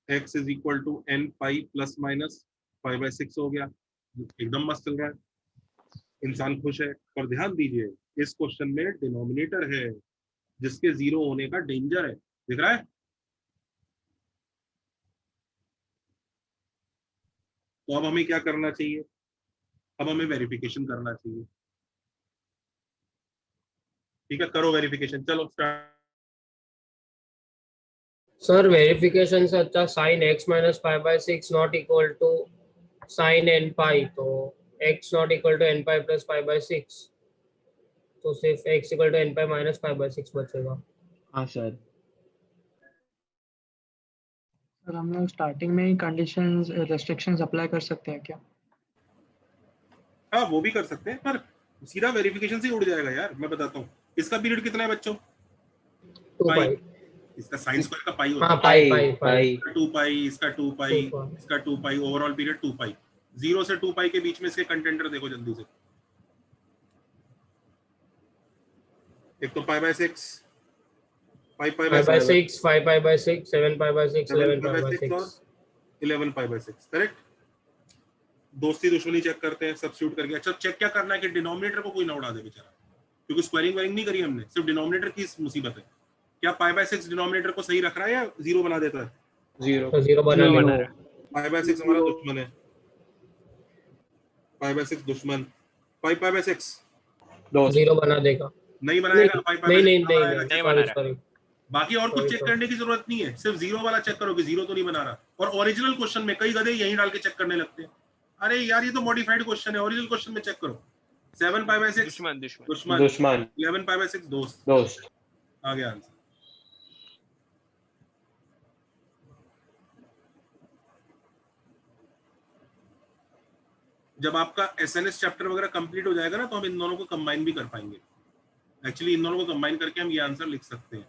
Speaker 1: x is equal to n pi plus minus 5/6 हो गया। एकदम मस्त चल रहा है, इंसान खुश है। पर ध्यान दीजिए इस क्वेश्चन में डिनोमिनेटर है जिसके 0 होने का डेंजर है, दिख रहा है? तो अब हमें क्या करना चाहिए? अब हमें वेरिफिकेशन करना चाहिए। ठीक है, करो वेरिफिकेशन, चलो स्टार्ट।
Speaker 2: सर वेरिफिकेशन से अच्छा sine x minus 5/6 not equal to sine n pi, तो x not equal to n pi plus 5/6, तो सिर्फ x equal to n pi minus 5/6 बचेगा।
Speaker 3: हाँ सर।
Speaker 9: सर हम लोग स्टार्टिंग में ही कंडीशंस रेस्ट्रिक्शंस अप्लाई कर सकते हैं क्या?
Speaker 1: हाँ वो भी कर सकते हैं, पर सीधा वेरिफिकेशन से ही उड़ जाएगा यार। मैं बताता हूँ इसका पीरियड कितना है बच्चों?
Speaker 2: 2 पाई।
Speaker 1: इसका साइन स्क्वायर का पाई होता
Speaker 2: हाँ
Speaker 1: है।
Speaker 2: पाई
Speaker 1: 2 पाई, इसका 2 पाई, इसका 2 पाई, ओवरऑल पीरियड 2 पाई। 0 से 2 पाई के बीच में इसके कंटेंटर देखो जल्दी से। एक तो पाई/6,
Speaker 2: 5/6, 5/6, 7/6, 11/6
Speaker 1: और 11/6, करेक्ट। दोस्ती दुश्मनी चेक करते हैं सब्स्टिट्यूट करके। अच्छा चेक क्या करना है कि डिनोमिनेटर को कोई ना उड़ा दे बेचारा, क्योंकि स्क्वायरिंग वायरिंग नहीं करी हमने, सिर्फ डिनोमिनेटर की मुसीबत है। क्या पाई/6 डिनोमिनेटर को सही रख रहा है या 0 बना देता है?
Speaker 2: 0 बना रहा है।
Speaker 1: पाई/6 हमारा दुश्मन है, पाई/6 दुश्मन। पाई/6
Speaker 2: 0 बना देगा।
Speaker 1: नहीं बनाएगा,
Speaker 2: नहीं बना रहा।
Speaker 1: बाकी और कुछ चेक करने की जरूरत नहीं है, सिर्फ 0 वाला चेक करो कि 0 तो नहीं बना रहा। और ओरिजिनल क्वेश्चन में कई गधे यहीं डाल के चेक करने लगते हैं। अरे यार ये तो मॉडिफाइड क्वेश्चन है, ओरिजिनल क्वेश्चन में चेक करो। 7 पाई/6 दुश्मन, 11 पाई/6 दोस्त। आ गया आंसर। जब आपका एसएनएस चैप्टर वगैरह कंप्लीट हो जाएगा ना, तो हम इन दोनों को कंबाइन भी कर पाएंगे। एक्चुअली इन दोनों को कंबाइन करके हम ये आंसर लिख सकते हैं,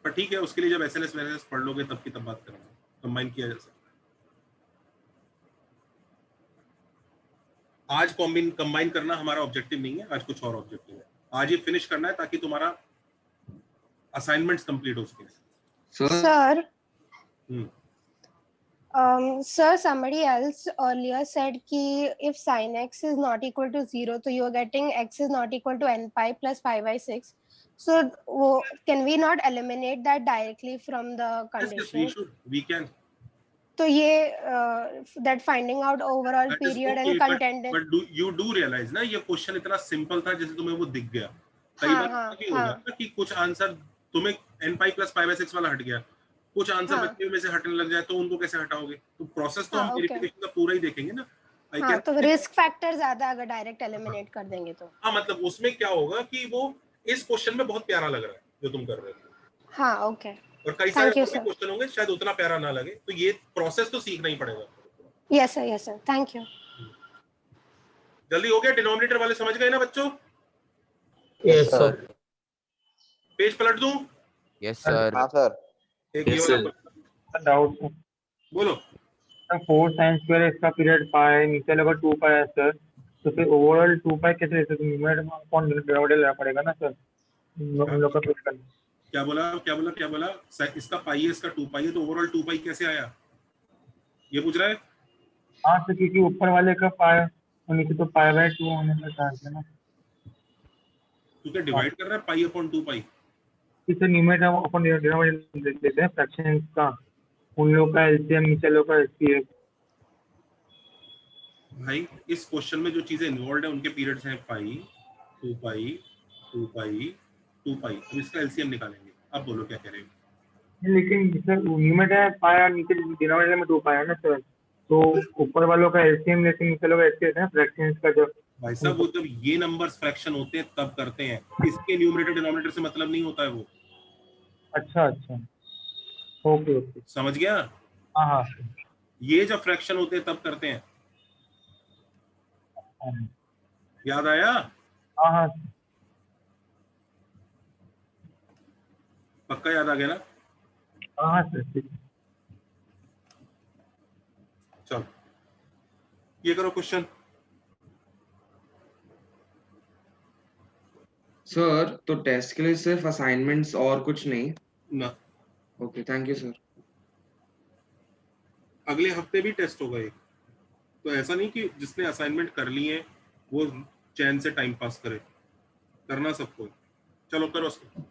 Speaker 1: पर ठीक है उसके लिए जब एसएनएस वेरिएस पढ़ लोगे तब की तब बात करेंगे। कंबाइन किया जा सकता है। आज कंबाइन करना हमारा ऑब्जेक्टिव नहीं है, आज कुछ और ऑब्जेक्टिव है। आज ये फिनिश करना है ताकि तुम्हारा असाइनमेंट्स कंप्लीट हो सके।
Speaker 12: Sir sir, somebody else earlier said ki if sin x is not equal to 0, so you are getting x is not equal to n pi plus 5/6. So can we not eliminate that directly from the condition?
Speaker 1: Yes, we can.
Speaker 12: So ye that finding out overall
Speaker 1: That
Speaker 12: period
Speaker 1: okay,
Speaker 12: and content.
Speaker 1: But you do realize ना ये क्वेश्चन इतना सिंपल था जैसे तुम्हें वो दिख गया। कई बार क्या होगा कि कुछ आंसर तुम्हें n pi plus 5/6 वाला हट गया, कुछ आंसर
Speaker 12: हाँ।
Speaker 1: बच्चे में से हटने लग जाए तो उनको कैसे हटाओगे? तो प्रोसेस तो
Speaker 12: हाँ,
Speaker 1: हम
Speaker 12: okay.
Speaker 1: वेरिफिकेशन का पूरा ही देखेंगे ना।
Speaker 12: हाँ, तो रिस्क फैक्टर ज्यादा अगर डायरेक्ट एलिमिनेट कर देंगे तो।
Speaker 1: हाँ, मतलब उसमें क्या होगा कि वो इस क्वेश्चन में बहुत प्यारा लग रहा है जो तुम कर रहे हो।
Speaker 12: हाँ, ओके।
Speaker 1: और कई सारे
Speaker 12: Thank you,
Speaker 1: और भी
Speaker 12: sir.
Speaker 1: क्वेश्चन होंगे शायद उतना प्यारा ना लगे, तो ये प्रोसेस तो सीखना ही पड़ेगा।
Speaker 12: Yes sir, yes sir, thank you.
Speaker 1: जल्दी हो गया? डिनोमिनेटर वाले समझ गए ना बच्चों?
Speaker 2: Yes sir.
Speaker 1: पेज पलट दूं?
Speaker 4: Yes sir.
Speaker 7: हाँ सर।
Speaker 1: एक ये वाला
Speaker 8: डाउट
Speaker 1: बोलो।
Speaker 8: 4 sin स्क्वायर इसका पीरियड पाई है, नीचे लगा 2 पाई है सर, तो फिर ओवरऑल 2 पाई कैसे लेते हैं? न्यूमरेटर में कौन डिनोमिनेटर लेना पड़ेगा ना सर, हम लोग का पीरियड।
Speaker 1: क्या बोला? इसका पाई है, इसका 2 पाई है, तो ओवरऑल 2 पाई कैसे आया? ये पूछ रहा है?
Speaker 8: हाँ सर, क्योंकि ऊपर वाले का पाई और नीचे तो पाई बाय 2 होने का चांस है ना।
Speaker 1: तू क्या डिवाइड कर रहा है पाई अपॉन 2 पाई?
Speaker 8: इसे न्यूमरेटर अपन डिनोमिनेटर लेते हैं फ्रैक्शंस का, उन लोग का एलसीएम नीचे लोग का एचसीएफ।
Speaker 1: भाई इस क्वेश्चन में जो चीजें इन्वॉल्व है उनके पीरियड्स हैं पाई, 2 पाई, 2 पाई, 2 पाई। अब इसका एलसीएम निकालेंगे। अब बोलो क्या कह रहे हो?
Speaker 8: लेकिन सर न्यूमरेटर पाई और नीचे डिनोमिनेटर में 2 पाई है ना सर, तो ऊपर वालों का एलसीएम लेके नीचे लोग एचसीएफ है फ्रैक्शंस का। जो
Speaker 1: भाई साहब वो जब ये नंबर्स फ्रैक्शन होते हैं तब करते हैं, इसके न्यूमरेटर डिनोमिनेटर से मतलब नहीं होता है वो।
Speaker 8: अच्छा, ओके।
Speaker 1: समझ गया?
Speaker 8: हाँ।
Speaker 1: ये जब फ्रैक्शन होते हैं तब करते हैं। याद आया?
Speaker 8: हाँ।
Speaker 1: पक्का याद आ गया ना?
Speaker 8: हाँ सर, ठीक।
Speaker 1: चलो ये करो क्वेश्चन।
Speaker 14: सर तो टेस्ट के लिए सिर्फ असाइनमेंट्स और कुछ नहीं
Speaker 1: ना?
Speaker 14: Okay, thank you sir.
Speaker 1: अगले हफ्ते भी टेस्ट होगा एक, तो ऐसा नहीं कि जिसने असाइनमेंट कर ली है वो चैन से टाइम पास करे, करना सबको। चलो करो उसको।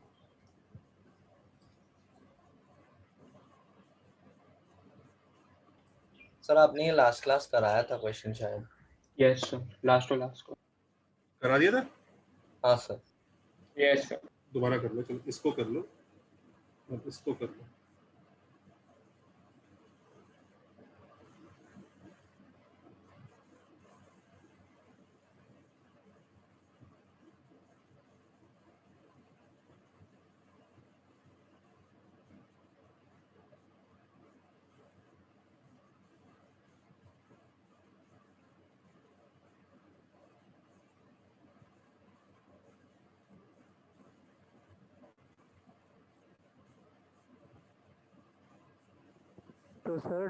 Speaker 5: सर आपने ये लास्ट क्लास कराया था क्वेश्चन शायद।
Speaker 13: यस सर, लास्ट को
Speaker 1: करा दिया था।
Speaker 5: हाँ सर।
Speaker 13: Yes sir.
Speaker 1: दोबारा कर लो। चलो इसको कर लो और इसको कर लो।
Speaker 15: तो सर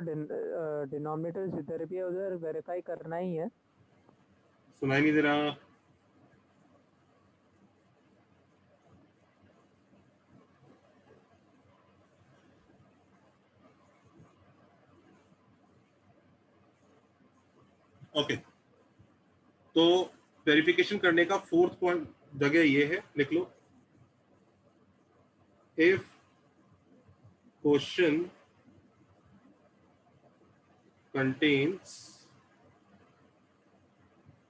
Speaker 15: डिनोमिनेटर जिधर भी है उधर वेरीफाई करना ही है।
Speaker 1: सुनाई नहीं दे रहा। ओके, तो वेरिफिकेशन करने का 4th पॉइंट जगह ये है, लिख लो। If question contains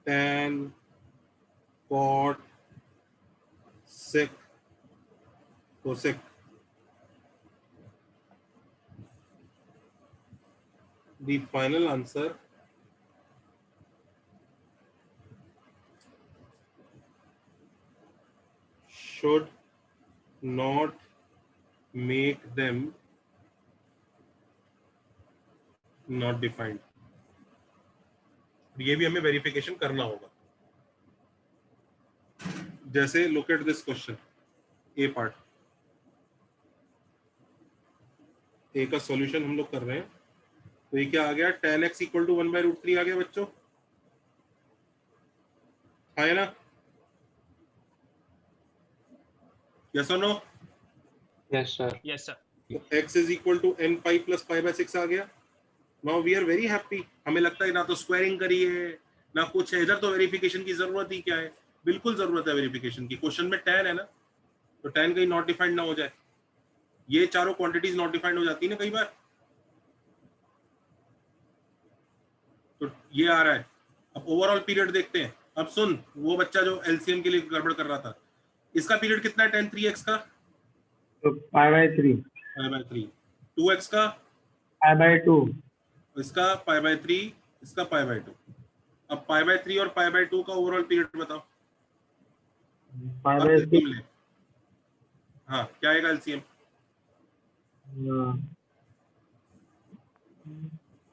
Speaker 1: tan, cot, sec, cosec, the final answer should not make them not defined। ये भी हमें वेरिफिकेशन करना होगा। जैसे look at this question, a part, a का सॉल्यूशन हम लोग कर रहे हैं। तो ये क्या आ गया? tan x इक्वल टू 1/√3 आ गया बच्चों, है ना? यस और no?
Speaker 13: Yes sir.
Speaker 1: x is equal to n pi plus pi by 6 आ गया। Now we are very happy. हमें लगता है ना तो स्क्वायरिंग करी है ना कुछ है, इधर तो वेरिफिकेशन की जरूरत ही क्या है? बिल्कुल जरूरत है वेरिफिकेशन की। क्वेश्चन में tan है ना, तो tan कहीं नॉट डिफाइंड ना हो जाए। ये चारों क्वांटिटीज नॉट डिफाइंड हो जाती है ना कई बार, तो ये आ रहा है। अब ओवरऑल पीरियड देखते हैं। अब सुन, वो बच्चा जो एलसीएम के लिए गड़बड़ कर रहा था, इसका पीरियड कितना है tan 3x का?
Speaker 8: तो पाई बाय 3।
Speaker 1: Pi by 3। 2x का
Speaker 8: π/2,
Speaker 1: इसका π/3, इसका π/2। अब π/3 और π/2 का ओवरऑल पीरियड बताओ।
Speaker 8: π/3
Speaker 1: हाँ, क्या आएगा एलसीएम?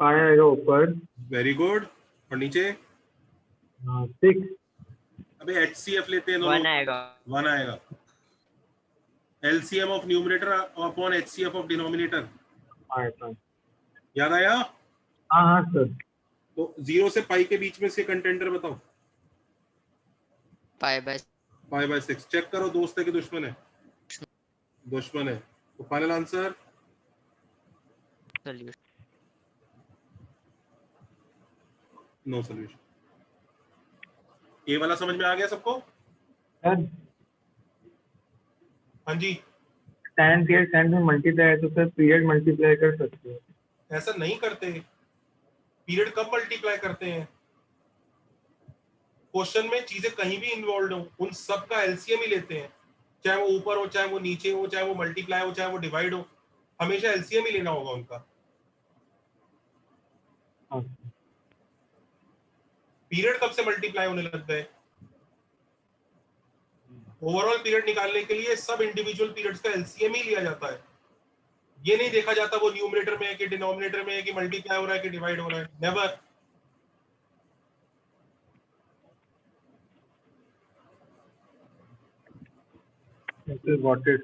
Speaker 8: पाई आएगा ऊपर।
Speaker 1: Very good. और नीचे
Speaker 8: 6।
Speaker 1: अबे HCF लेते हैं दोनों।
Speaker 16: 1 आएगा।
Speaker 1: 1 आएगा। LCM of numerator upon HCF of denominator. याद आया?
Speaker 8: हाँ सर।
Speaker 1: तो 0 से पाई के बीच में से कंटेंटर बताओ। π/6। चेक करो दोस्त है कि दुश्मन है? दुश्मन है। तो फाइनल आंसर नो सॉल्यूशन। ये वाला समझ में आ गया सबको?
Speaker 8: सर
Speaker 1: हाँ जी।
Speaker 8: tan पीरियड tan में मल्टीप्लाई है तो सर पीरियड मल्टीप्लाई कर सकते हैं।
Speaker 1: ऐसा नहीं करते। पीरियड कब मल्टीप्लाई करते हैं? क्वेश्चन में चीजें कहीं भी इन्वॉल्व हो, उन सब का एलसीएम ही लेते हैं, चाहे वो ऊपर हो, चाहे वो नीचे हो, चाहे वो मल्टीप्लाई हो, चाहे वो डिवाइड हो, हमेशा एलसीएम ही लेना होगा उनका। पीरियड कब से मल्टीप्लाई होने लगता है? ओवरऑल पीरियड निकालने के लिए सब इंडिविजुअल पीरियड्स का एलसीएम ही लिया जाता है। ये नहीं देखा जाता वो न्यूमरेटर में है कि डिनोमिनेटर में है कि मल्टीप्लाई हो रहा है कि डिवाइड हो रहा है। Never.
Speaker 8: Got it.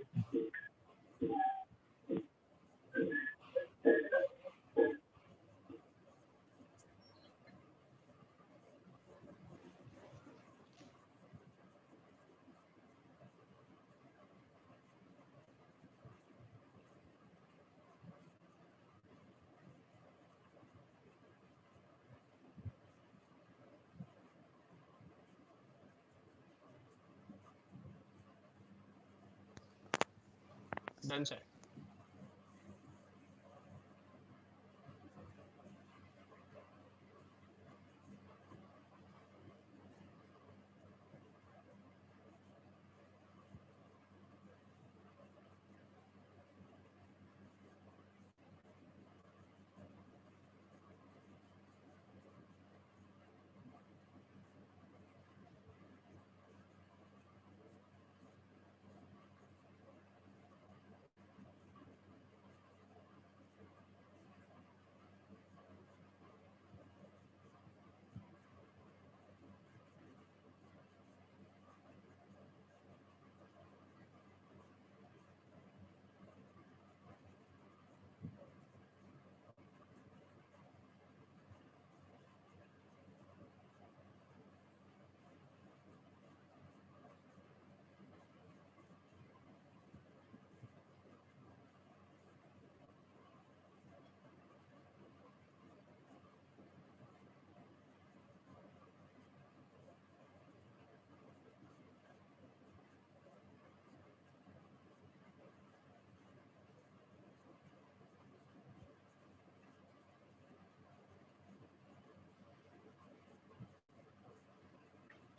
Speaker 2: Done, sir.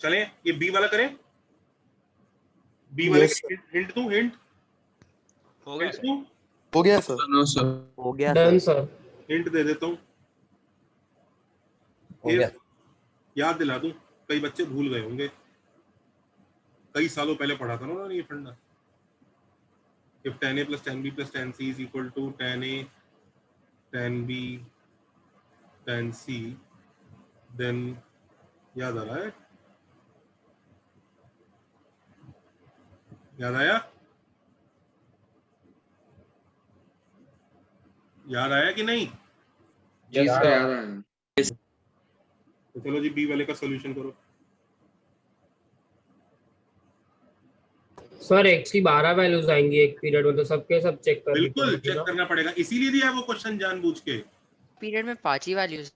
Speaker 1: चलें, ये बी वाला करें। बी वाले हिंट दूं? हिंट
Speaker 2: हो गया सर।
Speaker 6: हो गया सर। No sir.
Speaker 4: हो गया
Speaker 2: Done,
Speaker 4: सर।
Speaker 2: sir.
Speaker 1: हिंट दे देता हूँ। याद दिला दूं, कई बच्चे भूल गए होंगे, कई सालों पहले पढ़ा था ना उन्होंने ये फंडा। If tan A plus tan B plus tan C is equal to tan A, tan B, tan C, then याद आ रहा है? याद आया? याद आया कि नहीं?
Speaker 14: जी सर याद आया।
Speaker 1: तो चलो जी बी वाले का सॉल्यूशन करो।
Speaker 2: सर x की 12 वैल्यूज आएंगी एक पीरियड में, तो सबके सब चेक कर
Speaker 1: बिल्कुल चेक करना पड़ेगा, इसीलिए दिया है वो क्वेश्चन जानबूझ के।
Speaker 16: पीरियड में 5 ही वैल्यूज।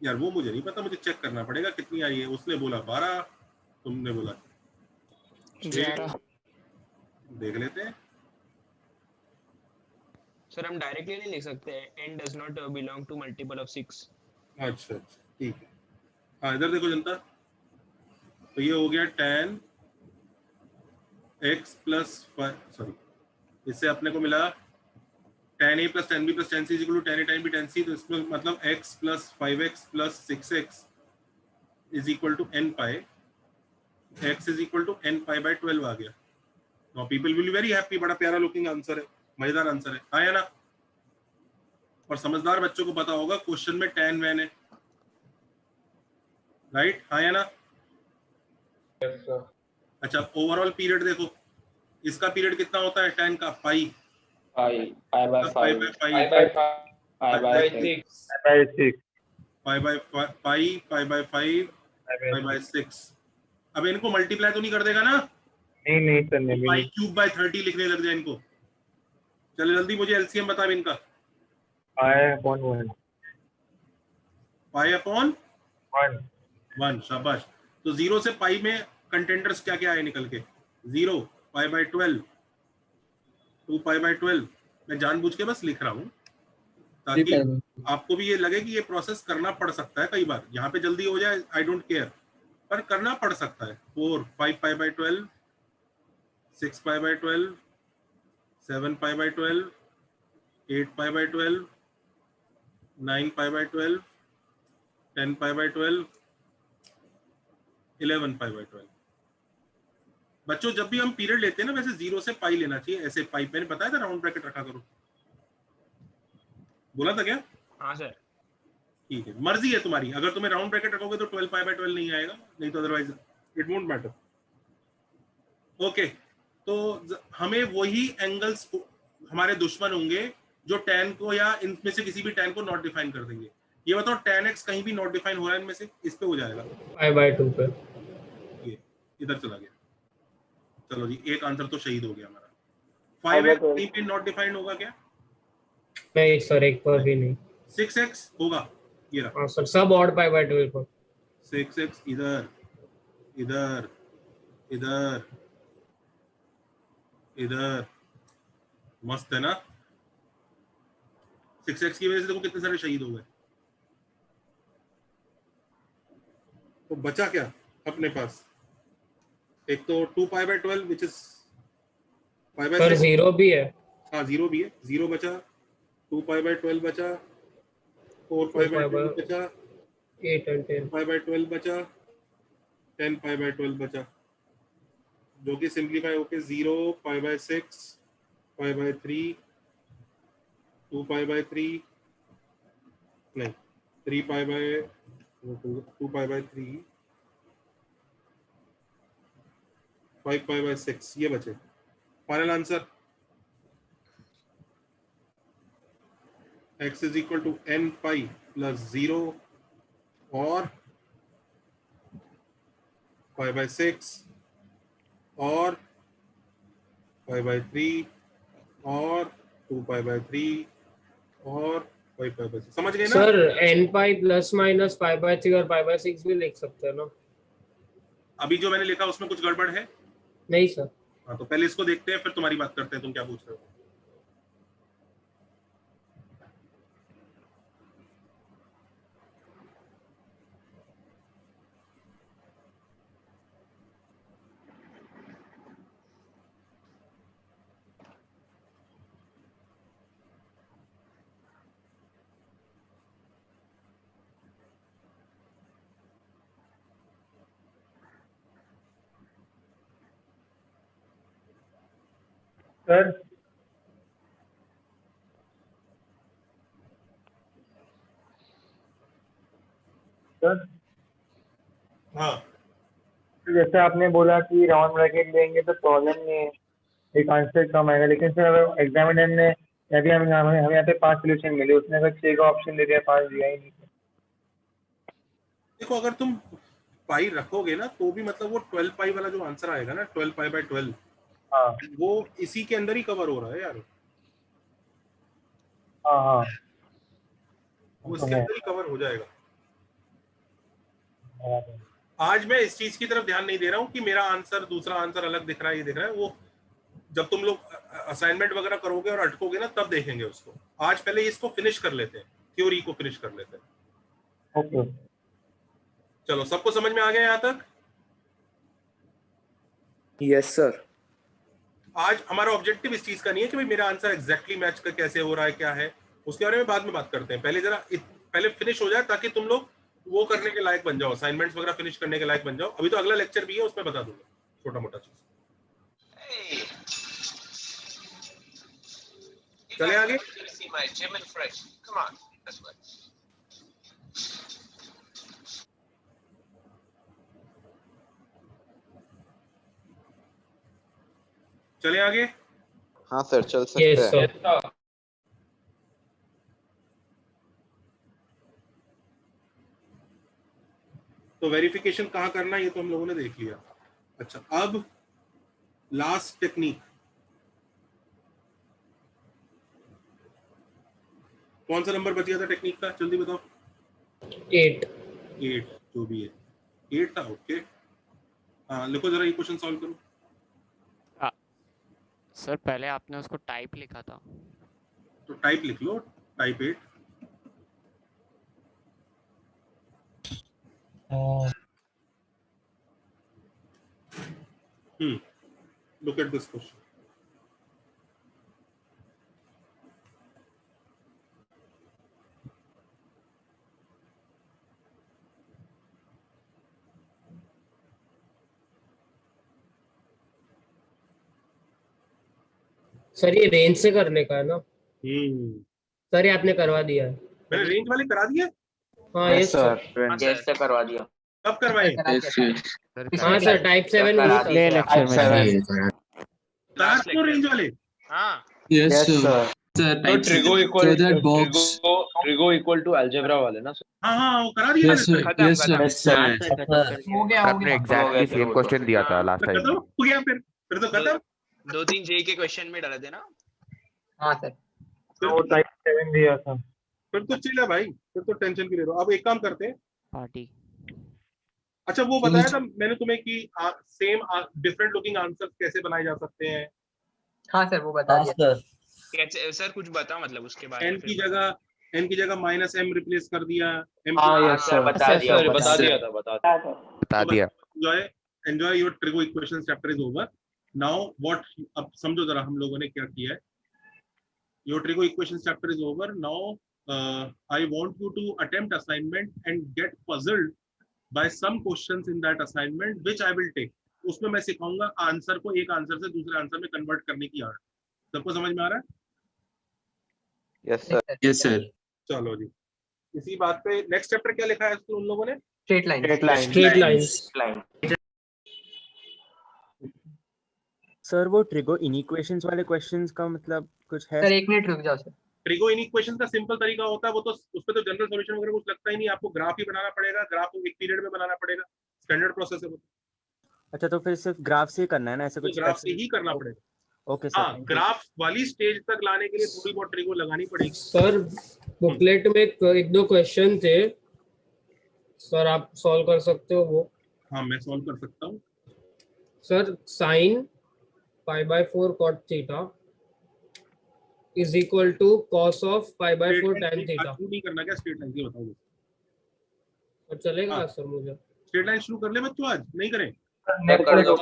Speaker 1: यार वो मुझे नहीं पता, मुझे चेक करना पड़ेगा कितनी आई है। उसने बोला 12, तुमने बोला
Speaker 10: 11।
Speaker 1: देख लेते हैं।
Speaker 2: सर हम डायरेक्टली नहीं लिख सकते, n does not belong to multiple of 6।
Speaker 1: अच्छा ठीक है। हाँ इधर देखो जनता, तो ये हो गया tan x प्लस 5, सॉरी इससे अपने को मिला tan a plus tan b plus tan c is equal to tan a tan b tan c, तो इसमें मतलब x plus 5x plus 6x is equal to n pi, x is equal to n pi by 12 आ गया. Now people will be very happy. बड़ा प्यारा लुकिंग आंसर है, मजेदार आंसर है, आया ना? और समझदार बच्चों को पता होगा क्वेश्चन में tan वैन है, राइट? आया ना? अच्छा, ओवरऑल पीरियड देखो, इसका पीरियड कितना होता है tan का? Pi
Speaker 8: pi by 5
Speaker 1: pi by 5
Speaker 8: pi by 6
Speaker 1: pi by 5 pi by 6. अब इनको मल्टीप्लाई तो नहीं कर देगा ना?
Speaker 8: नहीं करने
Speaker 1: पाई क्यूब बाय 30 लिखने लग जाए इनको. चलो जल्दी मुझे एलसीएम बता इनका. Pi upon 1. शाबाश. तो 0 से पाई में कंटेंडर्स क्या क्या आए निकल के? 0, पाई बाय 12, 2 पाई बाय 12. मैं जानबूझ के बस लिख रहा हूँ ताकि आपको भी ये लगे कि ये प्रोसेस करना पड़ सकता है. कई बार यहाँ पे जल्दी हो जाए, आई डोंट केयर, पर करना पड़ सकता है. 4, 5 pi bye 12, 6 pi bye 12, 7 pi by 12, 8 pi by 12, 9 pi by 12, 10 pi by 12, 11 pi by 12. बच्चों जब भी हम पीरियड लेते हैं ना, वैसे 0 से पाई लेना चाहिए. ऐसे पाई, मैंने बताया था राउंड ब्रैकेट रखा करो, बोला था क्या?
Speaker 13: हाँ सर.
Speaker 1: ठीक है, मर्जी है तुम्हारी. अगर तुम्हें राउंड ब्रैकेट रखोगे तो 12 पाई बाय 12 नहीं आएगा, नहीं तो otherwise it won't matter. Okay, तो हमें वही एंगल्स हमारे दुश्मन होंगे जो tan को या इनमें से किसी भी tan को नॉट डिफाइन कर देंगे. ये बताओ tan x कहीं भी नॉट डिफाइन हो रहा है इनमें से? इस पे हो जाएगा
Speaker 2: पाई बाय 2 पे.
Speaker 1: ये इधर चला गया. चलो जी, एक आंसर तो शहीद हो गया हमारा. 5x कहीं पे नॉट डिफाइंड होगा क्या?
Speaker 2: नहीं सर, एक पर भी नहीं.
Speaker 1: 6x होगा, ये रहा.
Speaker 2: हाँ सर, सब ऑड पाई बाय 12 पर.
Speaker 1: 6x इधर इधर इधर इधर, मस्त है ना? 6x की वजह से देखो कितने सारे शहीद हो गए. तो बचा क्या अपने पास? एक तो 2 pi bye 12 which is pi by 6.
Speaker 2: 0 भी है.
Speaker 1: हाँ 0 भी है. 0 बचा, 2 पाई बाय 12 बचा, 4 पाई बाय 12 बचा,
Speaker 2: 8 and 10
Speaker 1: पाई बाय 12 बचा, 10 पाई बाय 12 बचा, जो कि सिंप्लीफाई होके 0 पाई by 6, pi by 3, 2 pi by 3, नहीं 3 pi by 2 pi by 3, 5 pi by 6, ये बचे. Final answer x is equal to n pi plus 0 और pi by 6 और pi by 3 और 2 pi by 3 और 5 pi by 6. समझ गए ना?
Speaker 2: Sir n pi plus minus pi by 3 और पाई बाय 6 भी लिख सकते हैं ना?
Speaker 1: अभी जो मैंने लिखा उसमें कुछ गड़बड़ है?
Speaker 2: नहीं सर.
Speaker 1: हाँ, तो पहले इसको देखते हैं, फिर तुम्हारी बात करते हैं. तुम क्या पूछ रहे हो?
Speaker 8: सर
Speaker 1: हाँ,
Speaker 8: जैसे आपने बोला कि राउंड ब्रैकेट लेंगे तो प्रॉब्लम नहीं है, एक आंसर कम आएगा. लेकिन सर अगर एग्जामिनर ने अभी हमें यहाँ पे 5 सोल्यूशन मिले, उसने अगर 6 का ऑप्शन दे दिया, 5 दिया ही नहीं.
Speaker 1: देखो अगर तुम पाई रखोगे ना तो भी मतलब वो 12 पाई वाला जो आंसर आएगा ना, 12 पाई बाय 12,
Speaker 8: हाँ
Speaker 1: वो इसी के अंदर ही कवर हो रहा है यार.
Speaker 8: हाँ
Speaker 1: वो इसके अंदर ही कवर हो जाएगा. आज मैं इस चीज की तरफ ध्यान नहीं दे रहा हूँ कि मेरा आंसर दूसरा आंसर अलग दिख रहा है, ये दिख रहा है. वो जब तुम लोग असाइनमेंट वगैरह करोगे और अटकोगे ना, तब देखेंगे उसको. आज पहले इसको फिनिश कर लेते हैं, थ्योरी को फिनिश कर लेते हैं.
Speaker 8: ओके.
Speaker 1: चलो, सबको समझ में आ गया यहाँ तक?
Speaker 6: Yes sir.
Speaker 1: आज हमारा ऑब्जेक्टिव इस चीज का नहीं है कि भाई मेरा आंसर एग्जैक्टली मैच का कैसे हो रहा है, क्या है, उसके बारे में बाद में बात करते हैं। पहले जरा पहले फिनिश हो जाए ताकि तुम लोग वो करने के लायक बन जाओ, असाइनमेंट्स वगैरह फिनिश करने के लायक बन जाओ। अभी तो अगला लेक्चर भी है, उसमें बता दूंगा छोटा मोटा चीज। चले आगे। चले आगे।
Speaker 7: हाँ सर चल सकते
Speaker 2: यस
Speaker 7: हैं।
Speaker 2: सर।
Speaker 1: तो वेरिफिकेशन कहाँ करना है ये तो हम लोगों ने देख लिया। अच्छा, अब लास्ट टेक्निक कौन सा नंबर बच गया था टेक्निक का, जल्दी बताओ।
Speaker 2: 8
Speaker 1: जो भी है 8 था। ओके, हाँ लिखो जरा, ये क्वेश्चन सॉल्व करो।
Speaker 10: सर पहले आपने उसको टाइप लिखा था।
Speaker 1: तो टाइप लिख लो, type 8। Look at this question.
Speaker 2: सर ये रेंज से करने का है ना? सर ये आपने करवा दिया है।
Speaker 1: मैंने रेंज वाले करा दिया।
Speaker 2: हाँ यस सर।
Speaker 3: यस सर करवा दिया।
Speaker 1: कब करवाए?
Speaker 2: हाँ सर टाइप 7 हुई था।
Speaker 10: अगले लेक्चर में।
Speaker 1: करा क्यों रेंज वाले?
Speaker 3: हाँ
Speaker 6: Yes,
Speaker 3: Yes,
Speaker 6: sir.
Speaker 3: sir.
Speaker 6: Sir,
Speaker 5: तो
Speaker 6: type
Speaker 5: ट्रिगो इक्वल
Speaker 6: so that box.
Speaker 5: Trigo equal to algebra वाले ना सर।
Speaker 1: हाँ वो करा दिया
Speaker 6: Yes, sir.
Speaker 1: मैंने।
Speaker 6: Yes, sir.
Speaker 5: Yes, sir.
Speaker 11: हो गया हो
Speaker 4: आपने
Speaker 11: गया।
Speaker 4: एग्जैक्टली सेम क्वेश्चन दिया था लास्ट
Speaker 1: खत्म
Speaker 4: टाइम।
Speaker 1: हो गया, फिर तो खत्म।
Speaker 3: 2-3 जे के क्वेश्चन में डाले थे ना।
Speaker 16: हाँ सर।
Speaker 8: वो टाइप 7 दिया था।
Speaker 1: फिर तो चिल्ला भाई, फिर तो टेंशन क्यों ले रहे हो। अब एक काम करते हैं।
Speaker 10: पार्टी।
Speaker 1: अच्छा वो बताया था मैंने तुम्हें कि सेम डिफरेंट लुकिंग आंसर्स कैसे बनाए जा सकते हैं।
Speaker 16: हाँ सर वो बता दिया।
Speaker 3: कैसे सर कुछ बता मतलब उसके बारे
Speaker 1: एन
Speaker 3: में
Speaker 1: की जगह -m रिप्लेस कर दिया। M
Speaker 3: हाँ
Speaker 1: की
Speaker 3: यस सर बता दिया
Speaker 4: बता दिया।
Speaker 1: Enjoy your trigo equations chapter is over now. What, अब समझो जरा हम लोगों ने क्या किया है। Your trigo equations chapter is over now. I want you to attempt assignment and get puzzled by some questions in that assignment which I will take. उसमें मैं सिखाऊंगा आंसर को एक आंसर से दूसरे आंसर में कन्वर्ट करने की आर्ट। सबको समझ में आ रहा है?
Speaker 7: Yes sir.
Speaker 6: Yes, sir.
Speaker 1: चलो जी, इसी बात पे नेक्स्ट चैप्टर क्या लिखा है उन लोगों ने?
Speaker 16: Straight line.
Speaker 2: Straight line.
Speaker 17: Sir वो ट्रिगो इनइक्वेशंस वाले क्वेश्चंस का मतलब कुछ है?
Speaker 16: सर 1 मिनट रुक जाओ सर।
Speaker 1: ट्रिगो इनइक्वेशन का सिंपल तरीका होता है वो तो उस पे तो जनरल सॉल्यूशन वगैरह कुछ लगता ही नहीं, आपको ग्राफ ही बनाना पड़ेगा। ग्राफ को एक पीरियड में बनाना पड़ेगा, स्टैंडर्ड प्रोसेस है वो।
Speaker 17: अच्छा तो फिर सिर्फ ग्राफ से ही करना है ना, ऐसे
Speaker 1: तो
Speaker 17: कुछ
Speaker 1: ग्राफ से ही करना पड़ेगा।
Speaker 17: Okay sir.
Speaker 1: हाँ, ग्राफ वाली स्टेज तक लाने के लिए थोड़ी बहुत ट्रिगो लगानी पड़ेगी।
Speaker 2: सर बुकलेट में 1-2 क्वेश्चन थे सर, आप सॉल्व कर सकते हो वो?
Speaker 1: हाँ मैं सॉल्व कर सकता हूँ
Speaker 2: sir. sin π/4 cot theta is equal to cos of π/4 tan theta.
Speaker 1: नहीं करना क्या, स्ट्रेट लाइन की बताओ।
Speaker 2: और चलेगा सर मुझे?
Speaker 1: स्ट्रेट लाइन शुरू कर ले बच्चों, आज नहीं करें?
Speaker 5: कर दो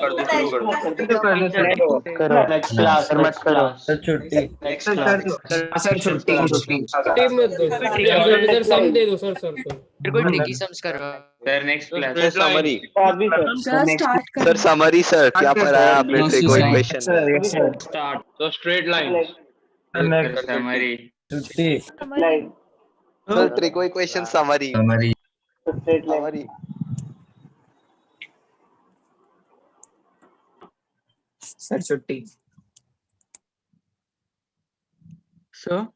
Speaker 5: नेक्स्ट क्लास मत करो सर, छुट्टी नेक्स्ट क्लास
Speaker 16: सर छुट्टी।
Speaker 2: टीम मत दो सर, या फिर इधर सम दे दो सर। सर को
Speaker 16: कोई ट्रिकी सम्स करवा
Speaker 3: sir next class
Speaker 7: sir summary.
Speaker 12: Sir start कर।
Speaker 7: सर समरी सर क्या पढ़ाया आपने ट्रिगो इक्वेशन?
Speaker 3: स्टार्ट। तो स्ट्रेट लाइन समरी
Speaker 5: छुट्टी
Speaker 7: sir trigo equation summary. Summary
Speaker 16: sir छुट्टी।
Speaker 15: सर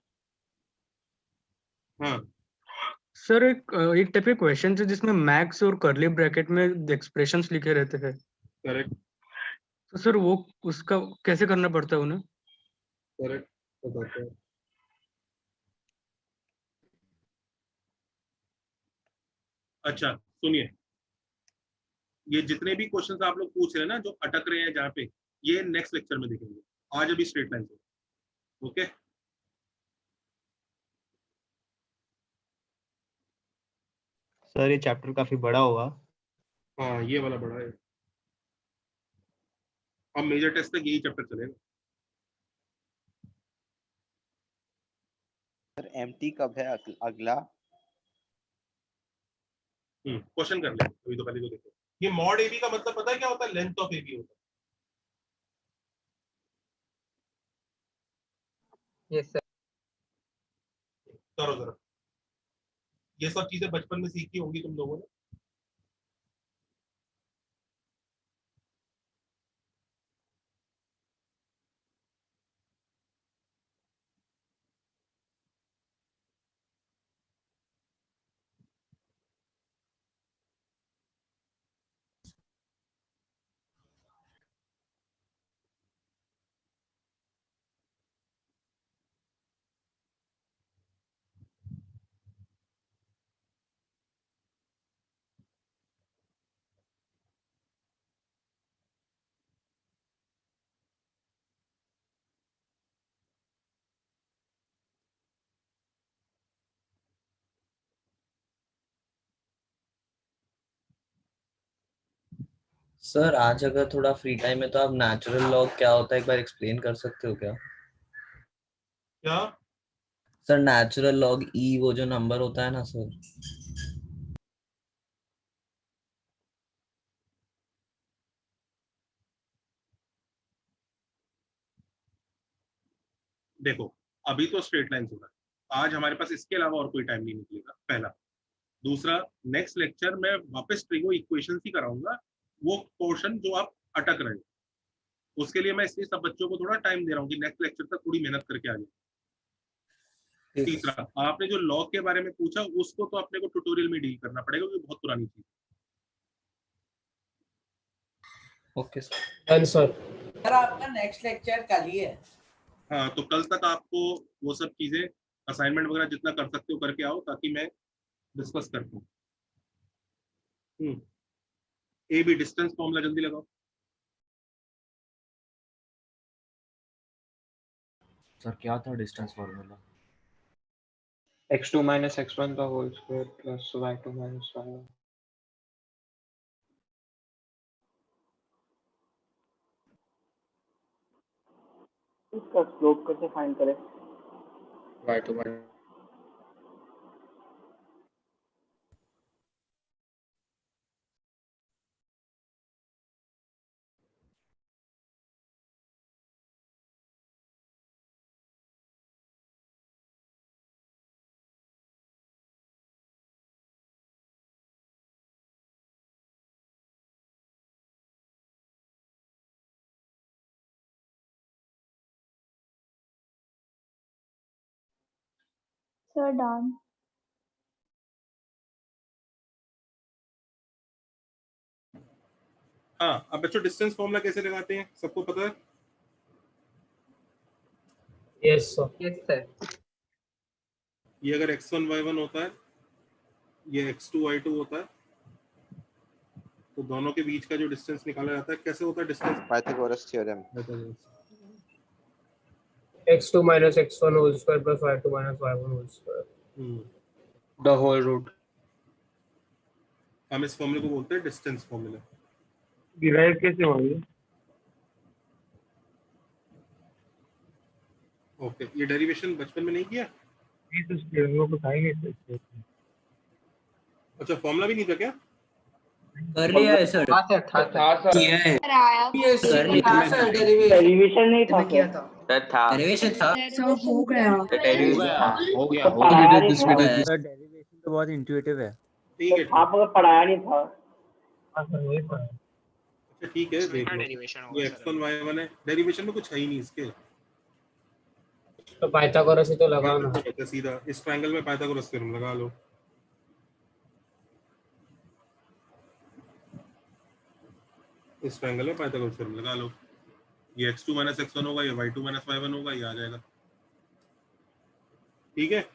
Speaker 1: हाँ
Speaker 15: सर एक टाइप के क्वेश्चन है जिसमें मैक्स और कर्ली ब्रैकेट में एक्सप्रेशंस लिखे रहते हैं।
Speaker 1: करेक्ट।
Speaker 15: तो सर वो उसका कैसे करना पड़ता है उन्हें?
Speaker 1: करेक्ट बताते हैं। अच्छा सुनिए, ये जितने भी क्वेश्चंस आप लोग पूछ रहे हैं ना जो अटक रहे हैं जहाँ पे, ये नेक्स्ट लेक्चर में देखेंगे। आज अभी स्ट्रेट लाइन से। ओके
Speaker 3: सर ये चैप्टर काफी बड़ा होगा।
Speaker 1: हाँ ये वाला बड़ा है। अब मेजर टेस्ट तक यही चैप्टर चलेगा।
Speaker 7: सर एम्प्टी कब है अगला?
Speaker 1: क्वेश्चन कर ले अभी, तो पहले तो देखो ये मॉड एबी का मतलब पता है क्या होता है? लेंथ ऑफ एबी होता
Speaker 16: यस सर।
Speaker 1: है। करो जरा, ये सब चीजें बचपन में सीखी होंगी तुम लोगों ने।
Speaker 5: सर आज अगर थोड़ा फ्री टाइम है तो आप नेचुरल लॉग क्या होता है एक बार एक्सप्लेन कर सकते हो क्या?
Speaker 1: क्या
Speaker 5: सर नेचुरल लॉग ई वो जो नंबर होता है ना सर।
Speaker 1: देखो अभी तो स्ट्रेट लाइन हो रहा है, आज हमारे पास इसके अलावा और कोई टाइम नहीं निकलेगा, पहला। दूसरा, नेक्स्ट लेक्चर में वापस ट्रिगो इक्वेशन ही कराऊंगा, वो पोर्शन जो आप अटक रहे हो। उसके लिए मैं इसलिए सब बच्चों को थोड़ा टाइम दे रहा हूँ कि नेक्स्ट लेक्चर तक थोड़ी मेहनत करके आ जाए। तीसरा, आपने जो लॉग के बारे में पूछा उसको तो अपने को ट्यूटोरियल में डील करना पड़ेगा क्योंकि बहुत पुरानी चीज।
Speaker 5: Okay sir.
Speaker 2: Done sir.
Speaker 11: Sir आपका नेक्स्ट लेक्चर कल ही है।
Speaker 1: हाँ तो कल तक आपको वो सब चीजें असाइनमेंट वगैरह जितना कर सकते हो करके आओ ताकि मैं डिस्कस कर पाऊँ। ए बी डिस्टेंस फॉर्मूला जल्दी लगाओ।
Speaker 17: सर क्या था distance formula?
Speaker 16: x2 minus x1 का whole square plus y2 minus y1।
Speaker 8: इसका स्लोप कैसे फाइंड करें?
Speaker 16: y2 minus
Speaker 12: Sir, done.
Speaker 1: हाँ अब बच्चों डिस्टेंस फॉर्मूला कैसे लगाते हैं सबको पता है?
Speaker 2: Yes sir.
Speaker 16: Yes sir.
Speaker 1: ये अगर x1 y1 होता है, ये x2 y2 होता है, तो दोनों के बीच का जो डिस्टेंस निकाला जाता है कैसे होता है distance?
Speaker 7: Pythagoras theorem.
Speaker 2: x2 minus x1 whole square plus y2 minus y1 whole square.
Speaker 16: The whole root.
Speaker 1: हम इस फॉर्मूले को बोलते हैं डिस्टेंस फॉर्मूला।
Speaker 8: डिराइव कैसे होगी?
Speaker 1: ओके, ये डेरिवेशन बचपन में नहीं किया?
Speaker 8: ये तो स्टेरियो को खाएंगे।
Speaker 1: अच्छा फॉर्मूला भी नहीं था क्या?
Speaker 5: कर लिया है सर।
Speaker 16: हाँ सर था सर।
Speaker 5: किया है।
Speaker 11: कर
Speaker 5: लिया
Speaker 11: सर
Speaker 8: डेरिवेशन नहीं था
Speaker 11: किया था।
Speaker 5: डेरिवेशन था।
Speaker 12: हो गया।
Speaker 13: हो गया
Speaker 8: तो पढ़ाया नहीं था।
Speaker 17: सर डेरिवेशन तो बहुत इंट्यूटिव है।
Speaker 1: ठीक है
Speaker 8: आप अगर पढ़ाया नहीं था। हाँ सर वही पढ़ा।
Speaker 1: अच्छा ठीक है, देख लो ये x1 y1 है, डेरिवेशन में कुछ है ही नहीं इसके।
Speaker 2: तो पाइथागोरस ही तो लगाओ ना।
Speaker 1: तो सीधा इस ट्रायंगल में पाइथागोरस थ्योरम लगा लो। इस ट्रायंगल में पाइथागोरस थ्योरम लगा लो। ये x2 minus x1 होगा, ये y2 minus y1 होगा, ये आ जाएगा। ठीक है।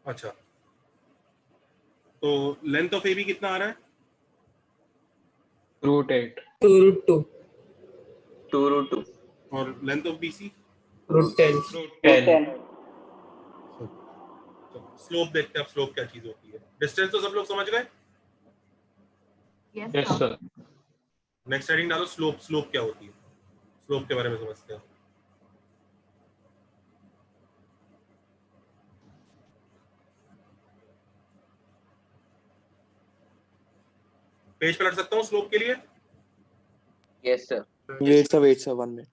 Speaker 1: अच्छा, तो लेंथ ऑफ ए बी कितना आ रहा है?
Speaker 16: √8
Speaker 2: 2√2
Speaker 7: 2√2
Speaker 1: और length of B C?
Speaker 2: √10
Speaker 7: 10
Speaker 1: slope देखते हैं, स्लोप क्या चीज होती है। डिस्टेंस तो सब लोग समझ गए?
Speaker 16: Yes sir.
Speaker 1: नेक्स्ट हेडिंग डालो स्लोप। स्लोप क्या होती है, स्लोप के बारे में समझते हैं। पेज पलट सकता हूँ स्लोप के लिए?
Speaker 7: Yes sir.
Speaker 6: Wait sir 1 minute.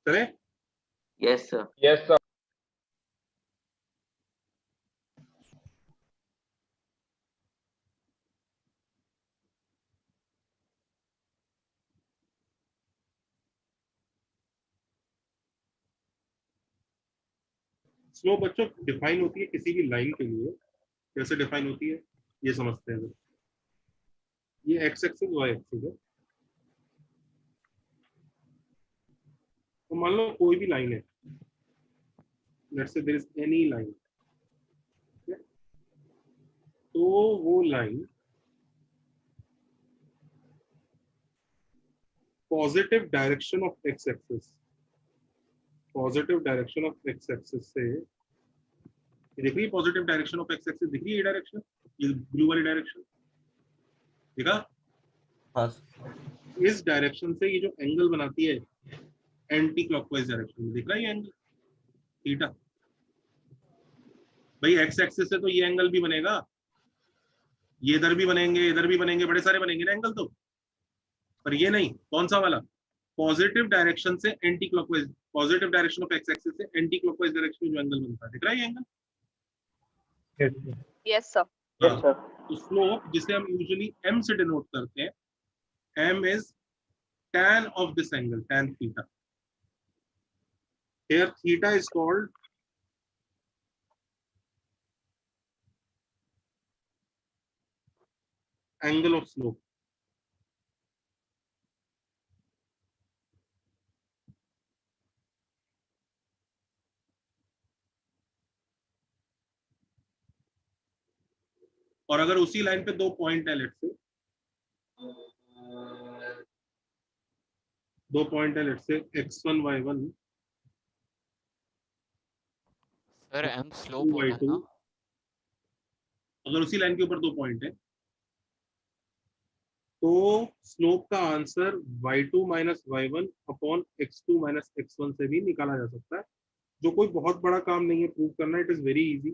Speaker 1: चले?
Speaker 7: Yes sir.
Speaker 16: Yes sir.
Speaker 1: Slope बच्चों डिफाइन होती है किसी भी लाइन के लिए। कैसे डिफाइन होती है ये समझते हैं। ये एक्स एक्सिस वाई एक्सिस है। तो मान लो कोई भी लाइन है, let's say there is any line, तो वो line positive direction of x axis, positive direction of x axis से, ये दिख रही है positive direction of x axis, दिख रही है ये डायरेक्शन, ये ब्लू वाली डायरेक्शन दिखा?
Speaker 5: हाँ।
Speaker 1: इस डायरेक्शन से ये जो एंगल बनाती है एंटी क्लॉकवाइज डायरेक्शन में, दिख रहा है ये एंगल थीटा? भाई एक्स एक्सिस से तो ये एंगल भी बनेगा, ये इधर भी बनेंगे, इधर भी बनेंगे, बड़े सारे बनेंगे ना एंगल तो। पर ये नहीं, कौन सा वाला? पॉजिटिव डायरेक्शन से anti clockwise, positive direction of x axis से एंटी क्लॉकवाइज डायरेक्शन में जो एंगल बनता है, दिख रहा है ये एंगल?
Speaker 18: Yes sir.
Speaker 1: तो स्लोप जिसे हम यूजुअली m से डिनोट करते हैं, m is tan of this angle, tan theta. Here theta is called angle of slope. और अगर उसी लाइन पे दो पॉइंट है, लेट्स से दो पॉइंट है, let's say x1 y1
Speaker 10: sir m slope होता है ना?
Speaker 1: अगर उसी लाइन के ऊपर दो पॉइंट है तो स्लोप का answer y2 minus y1 upon x2 minus x1 से भी निकाला जा सकता है, जो कोई बहुत बड़ा काम नहीं है प्रूव करना। It is very easy.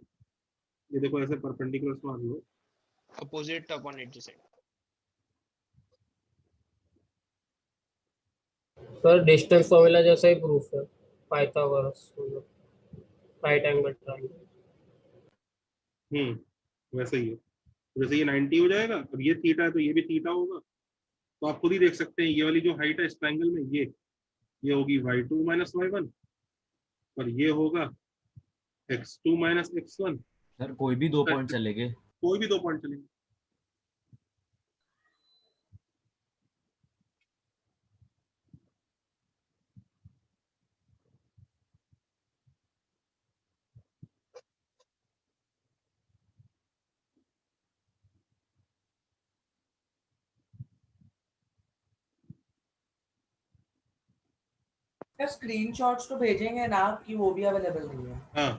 Speaker 1: ये देखो ऐसे परपेंडिकुलर मान लो,
Speaker 3: opposite upon adjacent.
Speaker 2: Sir distance formula जैसा ही प्रूफ है, पाइथागोरस राइट एंगल ट्रायंगल।
Speaker 1: वैसे ही है। जैसे ये 90 हो जाएगा, अब ये थीटा है तो ये भी थीटा होगा। तो आप खुद ही देख सकते हैं ये वाली जो हाइट है इस ट्रायंगल में, ये होगी y2 माइनस y1 और ये होगा x2 माइनस x1।
Speaker 19: सर कोई भी दो पॉइंट चलेंगे?
Speaker 1: कोई भी दो पॉइंट चलेंगे।
Speaker 11: स्क्रीनशॉट्स तो भेजेंगे ना कि वो भी अवेलेबल नहीं है।
Speaker 1: हाँ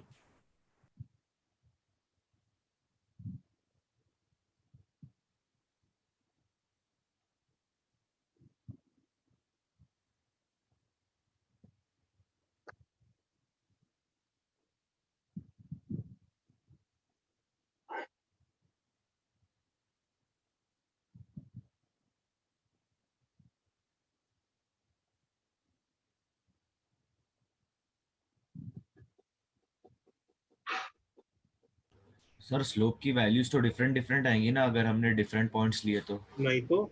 Speaker 19: सर स्लोप की वैल्यूज तो डिफरेंट डिफरेंट आएंगी ना अगर हमने डिफरेंट पॉइंट्स लिए तो?
Speaker 1: नहीं तो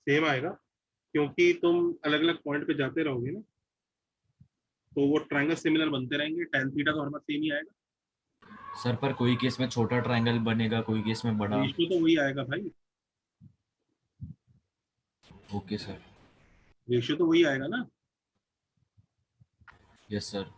Speaker 1: सेम आएगा, क्योंकि तुम अलग अलग पॉइंट पे जाते रहोगे ना। तो वो ट्रायंगल सिमिलर बनते रहेंगे, tan थीटा तो हर बार सेम ही आएगा।
Speaker 19: सर पर कोई केस में छोटा ट्रायंगल बनेगा, कोई केस में बड़ा।
Speaker 1: रेशियो तो वही आएगा भाई,
Speaker 19: ओके सर।
Speaker 1: रेशियो तो वही आएगा ना।
Speaker 19: Yes sir.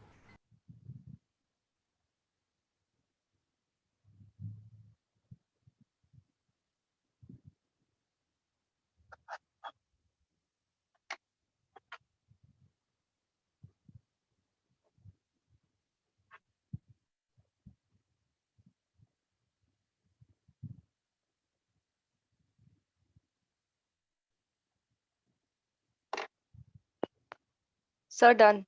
Speaker 18: Sir, done.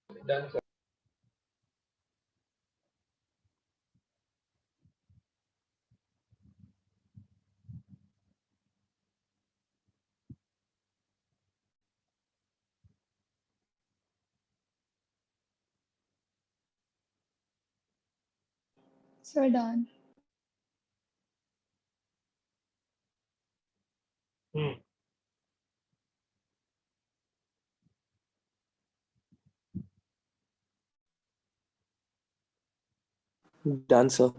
Speaker 13: Done, sir.
Speaker 18: Sir, done.
Speaker 6: Done, sir.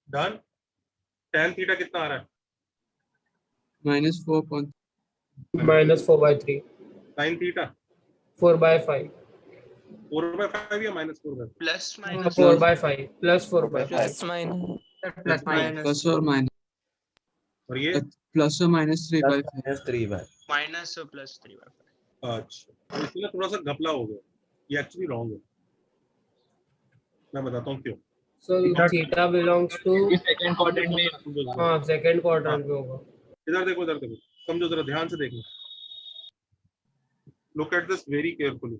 Speaker 1: Done. tan theta कितना आ रहा है?
Speaker 15: -4.
Speaker 2: -4/3.
Speaker 1: sin theta
Speaker 2: 4/5.
Speaker 1: 4/5 या -4/5?
Speaker 3: Plus
Speaker 2: minus 4/5 plus 4/5
Speaker 13: plus minus
Speaker 15: plus और माइनस,
Speaker 1: और ये
Speaker 15: प्लस और माइनस 3/5।
Speaker 3: माइनस और प्लस 3/5।
Speaker 1: अच्छा, तो इसमें थोड़ा सा घपला हो गया, ये एक्चुअली रॉन्ग है। मैं बताता हूँ क्यों।
Speaker 2: So theta belongs to
Speaker 13: second quadrant में।
Speaker 2: हाँ सेकंड क्वाड्रेंट में होगा।
Speaker 1: इधर देखो, इधर देखो, समझो जरा, ध्यान से देखो, look at this very carefully.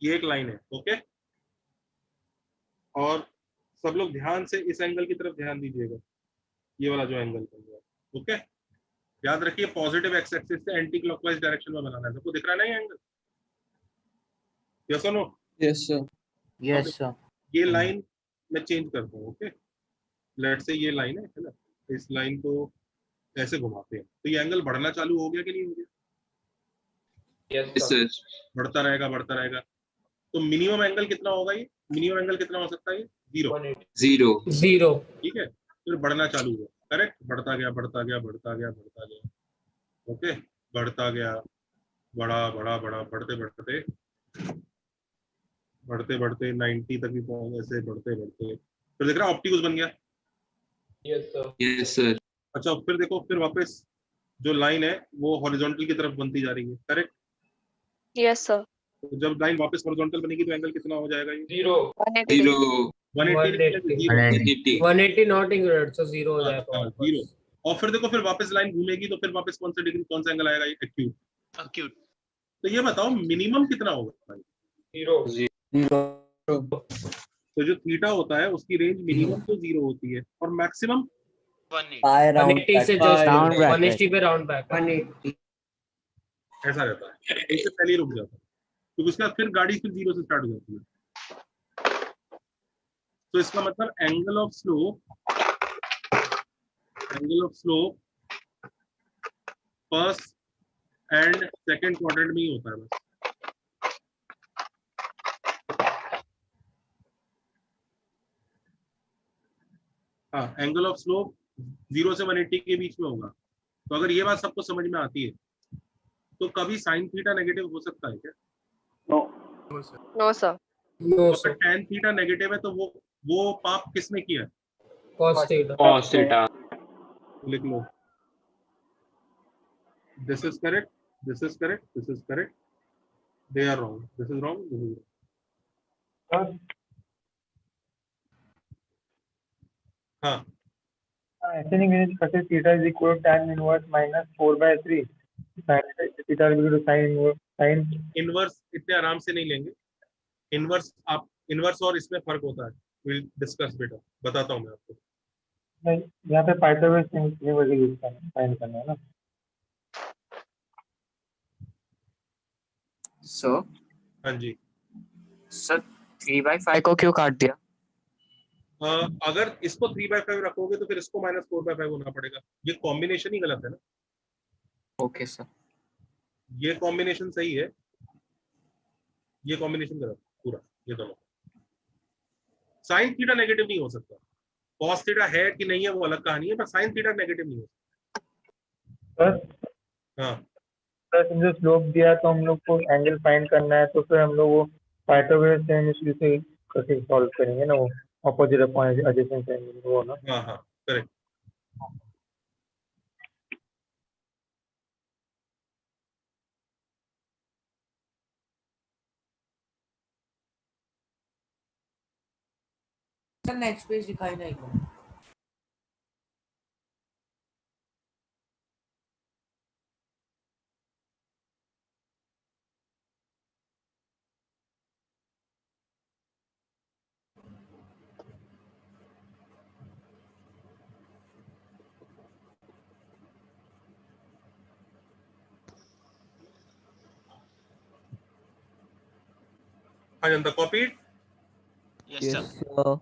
Speaker 1: ये एक लाइन है, ओके, और सब लोग ध्यान से इस एंगल की तरफ ध्यान दीजिएगा, ये वाला जो एंगल बन रहा है, ओके। याद रखिए पॉजिटिव एक्स एक्सिस से एंटी क्लॉकवाइज डायरेक्शन में बनाना है। सबको दिख रहा है ना ये एंगल? यस और no?
Speaker 15: Yes sir.
Speaker 2: Yes sir.
Speaker 1: ये लाइन मैं चेंज करता हूँ, ओके। लेट से ये लाइन है ना, इस लाइन को ऐसे घुमाते हैं, तो ये एंगल बढ़ना चालू हो गया कि नहीं हो गया?
Speaker 13: Yes sir.
Speaker 1: बढ़ता रहेगा, बढ़ता रहेगा। तो मिनिमम एंगल कितना होगा? ये मिनिमम एंगल कितना हो सकता है? ये 0।
Speaker 2: 0।
Speaker 1: ठीक है, फिर बढ़ना चालू हुआ, करेक्ट, बढ़ता गया, बढ़ता गया, बढ़ता गया, बढ़ता गया, ओके, बढ़ता गया, बड़ा बड़ा बड़ा, बढ़ते बढ़ते बढ़ते बढ़ते 90 तक भी पहुंच, ऐसे बढ़ते बढ़ते फिर देख रहा ऑप्टिकस बन गया।
Speaker 15: Yes sir.
Speaker 1: अच्छा, फिर देखो, फिर वापस जो लाइन है वो हॉरिजॉन्टल की तरफ बनती जा रही है, करेक्ट।
Speaker 18: Yes, sir.
Speaker 1: तो जब लाइन वापस हॉरिजॉन्टल बनेगी तो एंगल कितना हो जाएगा? ये
Speaker 18: 180.
Speaker 2: 180 नॉट इंक्लूडेड, तो 0 हो जाएगा।
Speaker 1: 0। और फिर देखो, फिर वापस लाइन घूमेगी तो फिर वापस कौन सा डिग्री, कौन सा एंगल आएगा? ये एक्यूट। तो ये बताओ मिनिमम कितना होगा भाई?
Speaker 2: 0।
Speaker 1: तो जो थीटा होता है उसकी रेंज मिनिमम तो 0 होती है और मैक्सिमम
Speaker 2: 180 से जस्ट 180 पे राउंड बैक 180
Speaker 1: ऐसा रहता है। इससे पहले ही रुक जाता है, तो उसके बाद फिर गाड़ी फिर 0 से स्टार्ट हो जाती है। तो इसका मतलब angle of slope angle of slope first and second quadrant में ही होता है बस। हाँ, एंगल ऑफ स्लोप 0 से 180 के बीच में होगा। तो अगर ये बात सबको समझ में आती है तो कभी साइन थीटा नेगेटिव हो सकता है क्या?
Speaker 18: No sir.
Speaker 1: तो अगर tan थीटा नेगेटिव है तो वो पाप किसने किया है?
Speaker 2: cos theta.
Speaker 16: cos theta.
Speaker 1: लिख लो, this is correct, this is correct, this is correct, they are wrong, this is wrong, this is wrong. हाँ,
Speaker 8: ऐसे नहीं मैंने कैसे theta is equal to tan inverse minus 4/3 theta is equal to sin
Speaker 1: inverse इतने आराम से नहीं लेंगे। इनवर्स आप इनवर्स और इसमें फर्क होता है, विल डिस्कस बेटा, बताता हूँ मैं आपको।
Speaker 8: नहीं, यहाँ पे पाइथागोरस थ्योरम यूज करना फाइंड करना है ना।
Speaker 13: सर
Speaker 1: हाँ जी,
Speaker 13: सर 3/5 को क्यों काट दिया?
Speaker 1: अगर इसको 3/5 रखोगे तो फिर इसको -4/5 होना पड़ेगा। ये कॉम्बिनेशन ही गलत है ना।
Speaker 13: Okay sir.
Speaker 1: ये कॉम्बिनेशन सही है, ये कॉम्बिनेशन गलत पूरा, ये दोनों। साइन थीटा नेगेटिव नहीं हो सकता। कॉस थीटा है कि नहीं है वो अलग कहानी है, पर साइन थीटा नेगेटिव नहीं हो सकता। हाँ,
Speaker 8: सर जो स्लोप दिया तो हम लोग को एंगल फाइंड करना है, तो फिर हम लोग वो पाइथागोरस थ्योरम से कैसे सॉल्व करेंगे ना, वो ऑपोजिट अपॉन एडजेसेंट एंगल वो ना।
Speaker 1: हाँ, हाँ, करेक्ट।
Speaker 11: सर नेक्स्ट पेज दिखाई नहीं को।
Speaker 1: Ajanta, copied?
Speaker 3: Yes, sir.
Speaker 10: sir.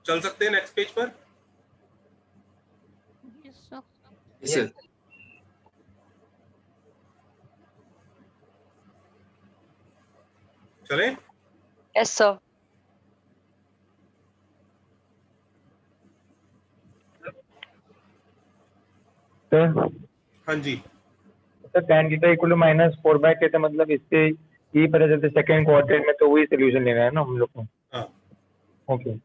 Speaker 1: चल सकते हैं नेक्स्ट पेज पर?
Speaker 10: Yes, sir.
Speaker 14: Yes, sir.
Speaker 1: चले?
Speaker 18: Yes sir.
Speaker 1: हाँ जी,
Speaker 8: sir tan theta equal to -4/k, मतलब इससे ये पता चलता है सेकंड क्वाड्रेंट में, तो वही सोल्यूशन लेना है ना हम लोग को।
Speaker 1: हाँ,
Speaker 8: ओके।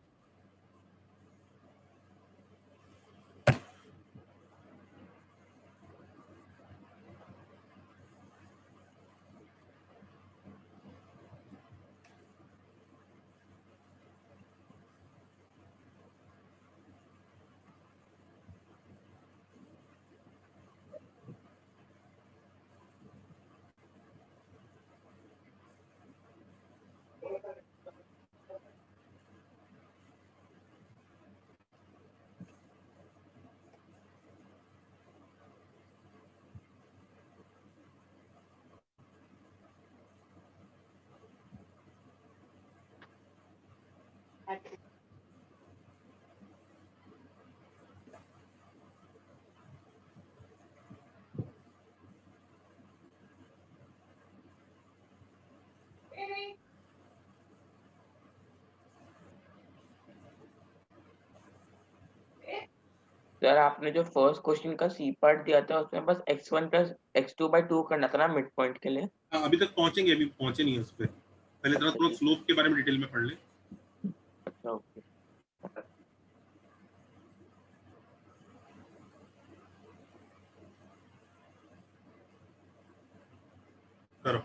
Speaker 13: सर आपने जो फर्स्ट क्वेश्चन का सी पार्ट दिया था उसमें बस x1 प्लस x2/2 करना था ना मिड पॉइंट के लिए।
Speaker 1: हाँ, अभी तक पहुंचेंगे, अभी पहुंचे नहीं है उस पर। पहले थोड़ा स्लोप के बारे में डिटेल में पढ़ ले।
Speaker 13: अच्छा ओके।
Speaker 1: करो।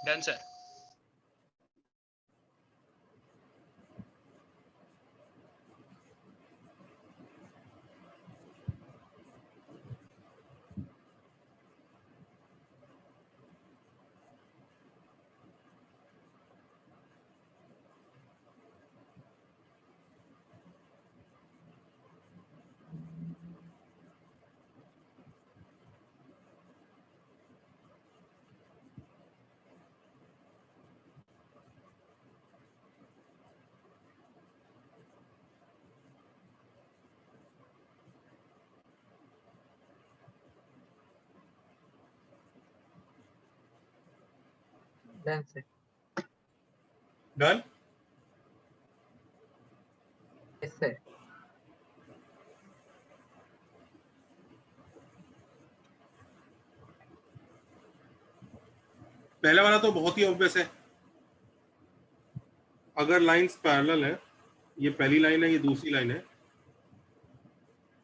Speaker 20: Done sir.
Speaker 21: Done sir.
Speaker 1: Done.
Speaker 21: Yes sir.
Speaker 1: पहला वाला तो बहुत ही ऑब्वियस है, अगर लाइंस पैरेलल है, ये पहली लाइन है, ये दूसरी लाइन है,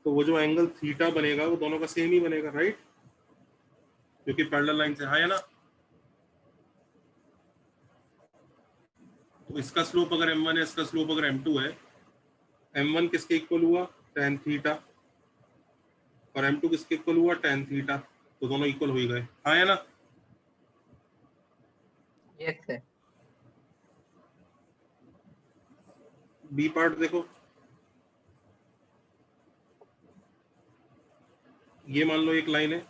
Speaker 1: तो वो जो एंगल थीटा बनेगा वो दोनों का सेम ही बनेगा, राइट? क्योंकि पैरेलल लाइन से है ना। तो इसका स्लोप अगर m1 है, इसका स्लोप अगर m2 है, m1 किसके इक्वल हुआ? tan थीटा, और m2 किसके इक्वल हुआ? tan थीटा, तो दोनों इक्वल हो ही गए, है ना?
Speaker 21: Yes sir.
Speaker 1: बी पार्ट देखो, ये मान लो एक लाइन है,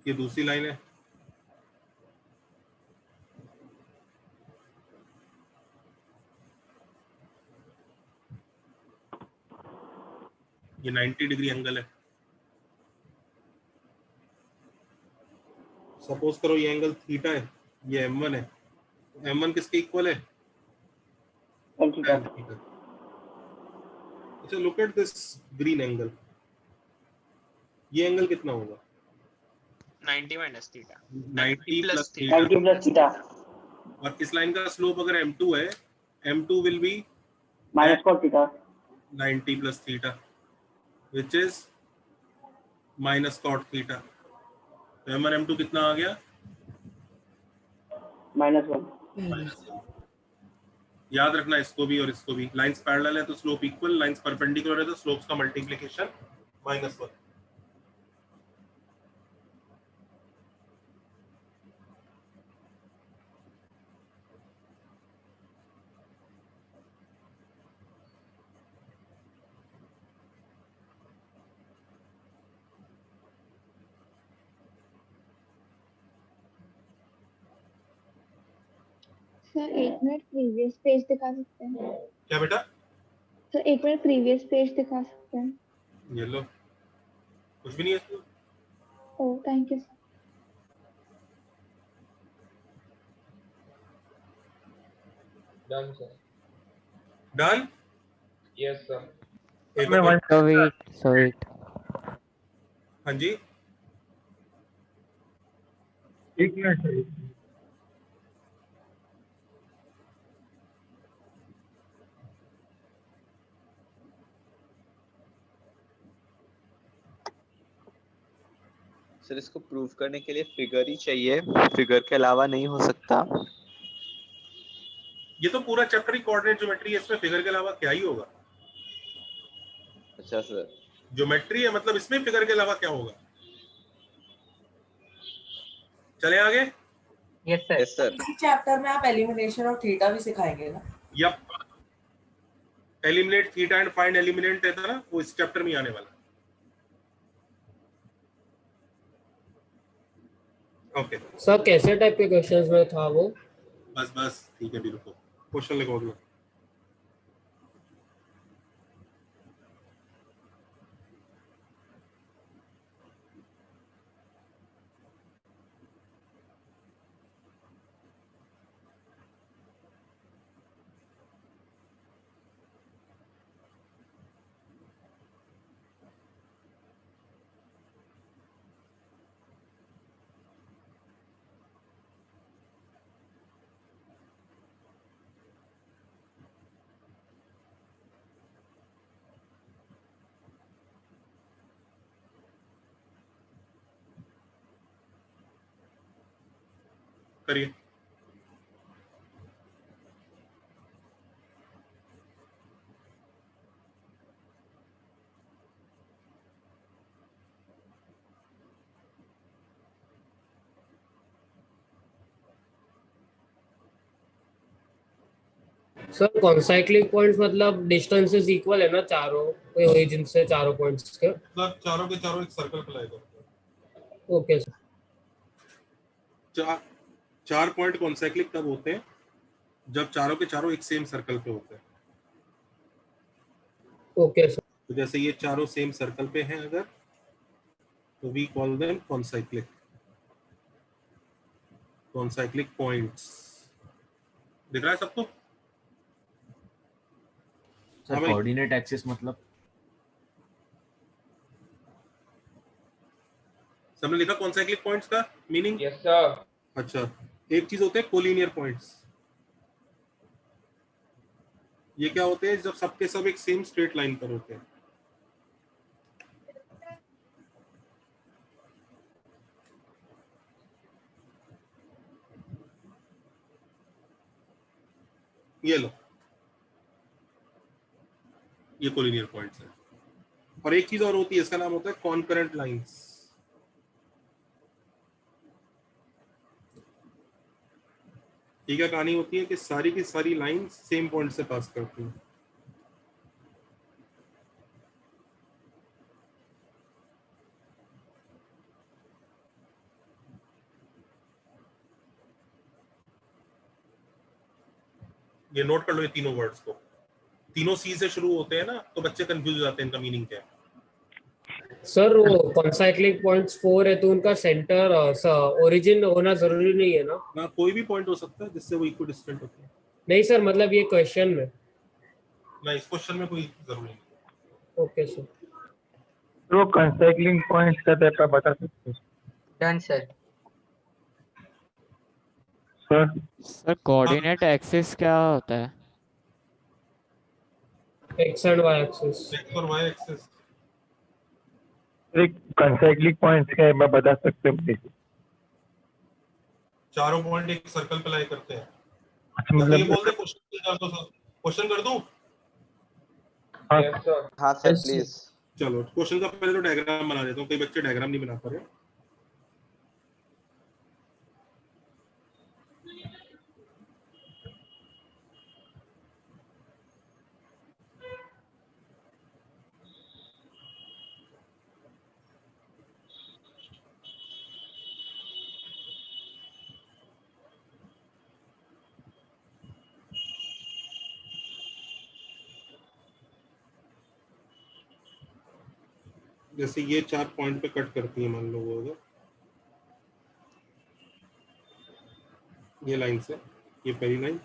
Speaker 1: ये दूसरी लाइन है, ये 90 डिग्री एंगल है। सपोज करो ये एंगल थीटा है, ये m1 है, m1 किसके इक्वल है? tan theta. अच्छा, look at this green angle, ये एंगल कितना होगा?
Speaker 20: 90 minus theta,
Speaker 1: 90 plus
Speaker 20: theta.
Speaker 1: 90 plus theta. और इस लाइन का स्लोप अगर m2 है, m2 will be minus cos theta, 90 plus theta, which is minus cot theta. तो m1 m2 कितना आ गया? -1। याद रखना इसको भी और इसको भी, लाइंस पैरेलल है तो स्लोप इक्वल, लाइंस परपेंडिकुलर है तो स्लोप्स का multiplication -1।
Speaker 22: Sir 1 minute previous page दिखा सकते हैं?
Speaker 1: क्या बेटा?
Speaker 22: सर 1 मिनट प्रीवियस पेज दिखा सकते हैं?
Speaker 1: ये लो, कुछ भी नहीं है इसमें।
Speaker 22: Oh thank you sir.
Speaker 2: Done sir.
Speaker 1: Done.
Speaker 2: Yes sir.
Speaker 1: एक और
Speaker 10: So wait.
Speaker 1: हाँ जी,
Speaker 8: 1 मिनट सर।
Speaker 7: सर इसको प्रूव करने के लिए फिगर ही चाहिए, फिगर के अलावा नहीं हो सकता।
Speaker 1: ये तो पूरा चैप्टर ही कोऑर्डिनेट ज्योमेट्री है, इसमें फिगर के अलावा क्या ही होगा?
Speaker 7: अच्छा सर।
Speaker 1: ज्योमेट्री है, मतलब इसमें फिगर के अलावा क्या होगा? चले आगे।
Speaker 21: Yes sir.
Speaker 7: Yes sir.
Speaker 11: Chapter में आप एलिमिनेशन और थीटा भी सिखाएंगे ना?
Speaker 1: Yup, eliminate theta and find eliminant है ना, वो इस चैप्टर में आने वाला। ओके
Speaker 2: सर कैसे टाइप के क्वेश्चंस में था वो?
Speaker 1: बस ठीक है, भी रुको, क्वेश्चन लिखो अगला। करिए।
Speaker 2: सर कॉन्साइक्लिक पॉइंट्स मतलब डिस्टेंसेस इक्वल है ना चारों ओरिजिन से, चारों पॉइंट्स के?
Speaker 1: मतलब चारों के चारों एक सर्कल पे लाएगा।
Speaker 2: Okay sir.
Speaker 1: चार पॉइंट कॉन्साइक्लिक तब होते हैं जब चारों के चारों एक सेम सर्कल पे होते हैं।
Speaker 2: Okay sir.
Speaker 1: तो जैसे ये चारों सेम सर्कल पे हैं अगर, तो we call them concyclic points. दिख रहा है सबको?
Speaker 19: सर कोऑर्डिनेट एक्सिस मतलब?
Speaker 1: सबने लिखा कॉन्साइक्लिक पॉइंट्स का मीनिंग?
Speaker 20: Yes sir.
Speaker 1: अच्छा, एक चीज होते हैं कोलिनियर पॉइंट्स। ये क्या होते हैं? जब सबके सब एक सेम स्ट्रेट लाइन पर होते हैं। ये लो, ये कोलिनियर पॉइंट्स है। और एक चीज और होती है, इसका नाम होता है कॉन्करेंट लाइंस। ये क्या कहानी होती है कि सारी की सारी लाइन सेम पॉइंट से पास करती हैं। ये नोट कर लो, ये तीनों वर्ड्स को। तीनों सी से शुरू होते हैं ना, तो बच्चे कंफ्यूज हो जाते हैं इनका मीनिंग क्या है।
Speaker 2: सर वो कॉन्साइक्लिक पॉइंट्स 4 है तो उनका सेंटर ओरिजिन होना जरूरी नहीं है ना?
Speaker 1: कोई भी पॉइंट हो सकता है जिससे वो इक्विडिस्टेंट होते हैं।
Speaker 2: नहीं सर, मतलब ये क्वेश्चन में।
Speaker 1: नहीं, इस क्वेश्चन में कोई जरूरी नहीं।
Speaker 2: Okay sir.
Speaker 8: तो कॉन्साइक्लिंग पॉइंट्स का टाइप आप बता सकते हैं?
Speaker 21: Done sir.
Speaker 10: Sir coordinate axis क्या होता है?
Speaker 2: X and y axis.
Speaker 1: X और वाई एक्सिस।
Speaker 8: एक कॉन्साइक्लिक पॉइंट्स का आप बता सकते हैं प्लीज?
Speaker 1: चारों पॉइंट एक सर्कल पे लाई करते हैं।
Speaker 8: अच्छा,
Speaker 1: मतलब ये
Speaker 8: मतलब
Speaker 1: बोल दे, क्वेश्चन कर दूं?
Speaker 7: हाँ सर प्लीज।
Speaker 1: चलो क्वेश्चन का पहले तो डायग्राम बना देता हूँ, कई बच्चे डायग्राम नहीं बना पा रहे। जैसे ये चार पॉइंट पे कट करती है, मान लो वो अगर ये लाइन से, ये पहली लाइन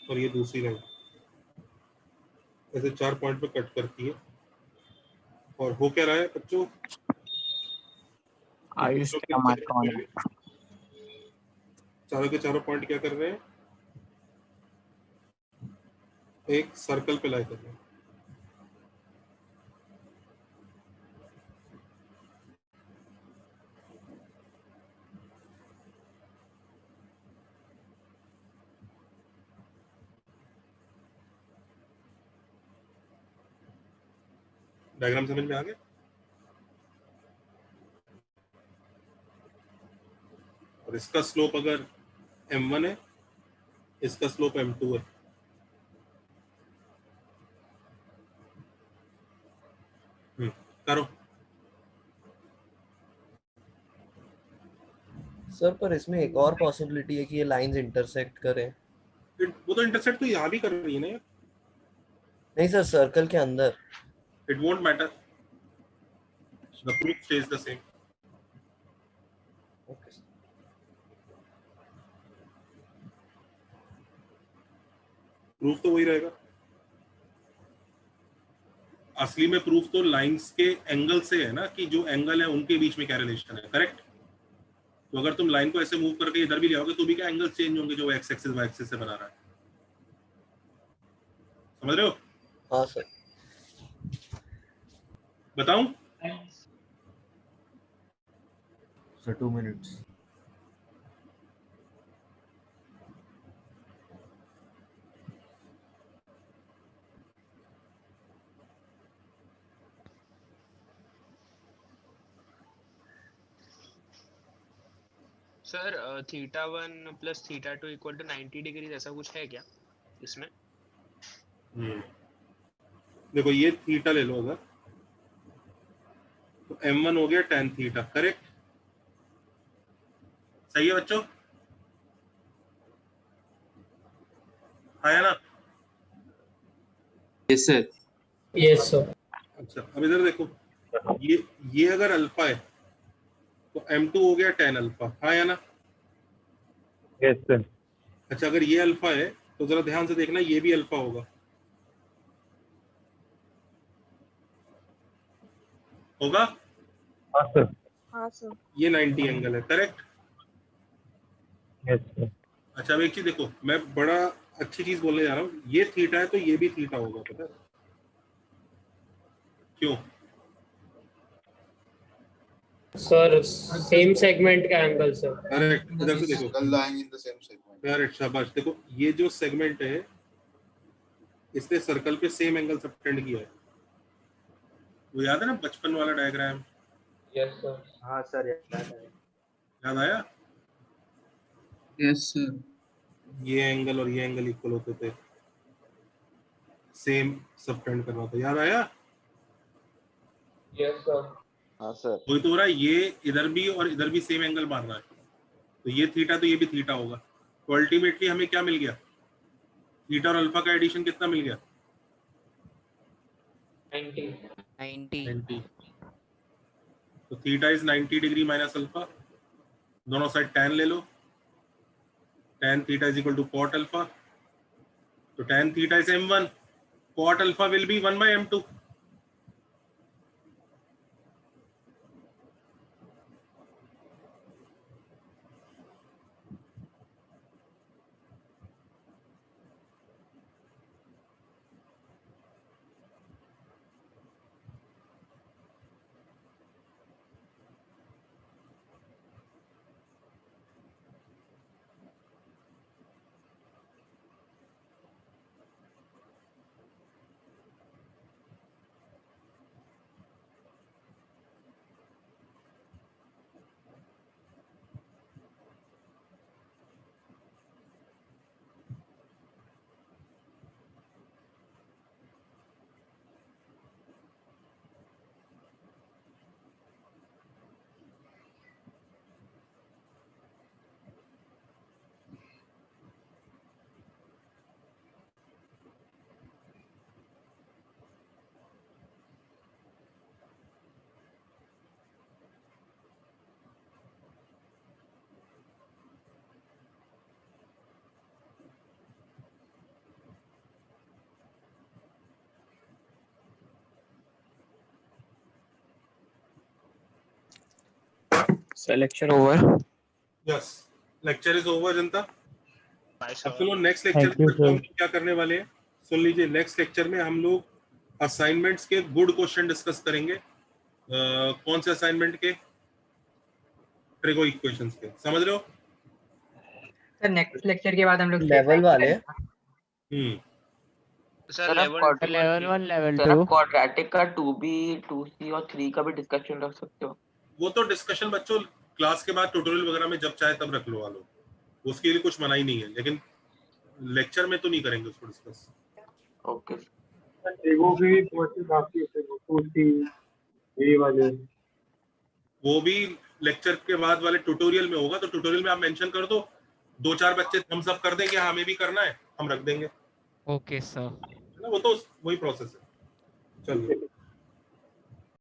Speaker 1: और ये दूसरी लाइन, ऐसे चार पॉइंट पे कट करती है। और हो क्या रहा है बच्चों? चारों के चारों पॉइंट क्या कर रहे हैं? एक सर्कल पे लाई कर रहे हैं। डायग्राम समझ में आ गया? और इसका स्लोप अगर m1 है, इसका स्लोप m2 है। करो।
Speaker 5: सर पर इसमें एक और पॉसिबिलिटी है कि ये लाइंस इंटरसेक्ट करें।
Speaker 1: वो तो इंटरसेक्ट तो यहाँ भी कर रही है ना।
Speaker 5: नहीं सर, सर्कल के अंदर।
Speaker 1: It won't matter. The proof stays the same.
Speaker 5: Okay.
Speaker 1: Proof तो वही रहेगा। असली में प्रूफ तो लाइंस के एंगल से है ना, कि जो एंगल है उनके बीच में क्या रिलेशन है, करेक्ट? तो अगर तुम लाइन को ऐसे मूव करके इधर भी ले आओगे तो भी क्या एंगल चेंज होंगे जो एक्स एक्सिस वाई एक्सिस से बना रहा है। समझ रहे हो?
Speaker 5: हाँ सर।
Speaker 1: बताऊं?
Speaker 19: Sir 2 minutes.
Speaker 20: Sir θ1 plus θ2 equal to 90 degree ऐसा कुछ है क्या इसमें?
Speaker 1: देखो ये थीटा ले लो अगर, तो m1 हो गया tan थीटा, करेक्ट? सही है बच्चों? आया ना?
Speaker 16: Yes sir.
Speaker 2: Yes sir.
Speaker 1: अच्छा अब इधर देखो, ये अगर अल्फा है तो m2 हो गया tan अल्फा, हाँ या ना?
Speaker 8: Yes sir.
Speaker 1: अच्छा अगर ये अल्फा है तो जरा ध्यान से देखना, ये भी अल्फा होगा, होगा?
Speaker 8: हाँ सर।
Speaker 18: हाँ सर।
Speaker 1: ये 90 एंगल है, करेक्ट?
Speaker 8: Yes sir.
Speaker 1: अच्छा अब एक चीज देखो, मैं बड़ा अच्छी चीज बोलने जा रहा हूँ, ये थीटा है तो ये भी थीटा होगा, पता है क्यों?
Speaker 2: सर सेम सेगमेंट का एंगल सर।
Speaker 1: करेक्ट, इधर से देखो, करेक्ट, शाबाश। देखो ये जो सेगमेंट है इसने सर्कल पे सेम एंगल सबटेंड किया है, वो याद है ना बचपन वाला डायग्राम?
Speaker 2: Yes sir.
Speaker 17: हाँ सर
Speaker 1: याद आया?
Speaker 16: Yes sir.
Speaker 1: ये एंगल और ये एंगल इक्वल होते थे, सेम सबटेंड करना था, याद आया?
Speaker 2: Yes sir.
Speaker 7: हाँ सर।
Speaker 1: वही तो हो रहा है, ये इधर भी और इधर भी सेम एंगल मार रहा है, तो ये थीटा तो ये भी थीटा होगा, तो अल्टीमेटली हमें क्या मिल गया? थीटा और अल्फा का एडिशन कितना मिल गया?
Speaker 10: 90।
Speaker 1: तो theta is 90 degree minus alpha, दोनों साइड tan ले लो, tan theta is equal to cot alpha, तो tan theta is m1, cot alpha will be 1 by m2।
Speaker 10: So lecture over.
Speaker 1: Yes, lecture is over जनता। अब चलो नेक्स्ट
Speaker 8: Thank
Speaker 1: लेक्चर
Speaker 8: you,
Speaker 1: में हम
Speaker 8: sir.
Speaker 1: क्या करने वाले हैं, सुन लीजिए। नेक्स्ट लेक्चर में हम लोग असाइनमेंट्स के गुड क्वेश्चन डिस्कस करेंगे। कौन से असाइनमेंट के? ट्रिगो इक्वेशंस के, समझ रहे हो?
Speaker 21: सर नेक्स्ट लेक्चर के बाद हम लोग
Speaker 17: लेवल वाले।
Speaker 20: Sir
Speaker 10: level 1 level
Speaker 13: sir
Speaker 10: 2।
Speaker 13: Quadratic का 2b 2c और 3 का भी डिस्कशन रख सकते हो।
Speaker 1: वो तो डिस्कशन बच्चों क्लास के बाद ट्यूटोरियल वगैरह में जब चाहे तब रख लो वालों, उसके लिए कुछ मना ही नहीं है, लेकिन लेक्चर में तो नहीं करेंगे उसको डिस्कस।
Speaker 13: ओके।
Speaker 8: ट्रिगो भी बहुत बाकी है, टू सी ये वाले।
Speaker 1: वो भी लेक्चर के बाद वाले ट्यूटोरियल में होगा, तो ट्यूटोरियल में आप मेंशन कर दो, 2-4 बच्चे थम्स अप कर देंगे हमें भी करना है, हम रख देंगे।
Speaker 10: Okay sir.
Speaker 1: है ना, वो तो वही प्रोसेस है। चलिए।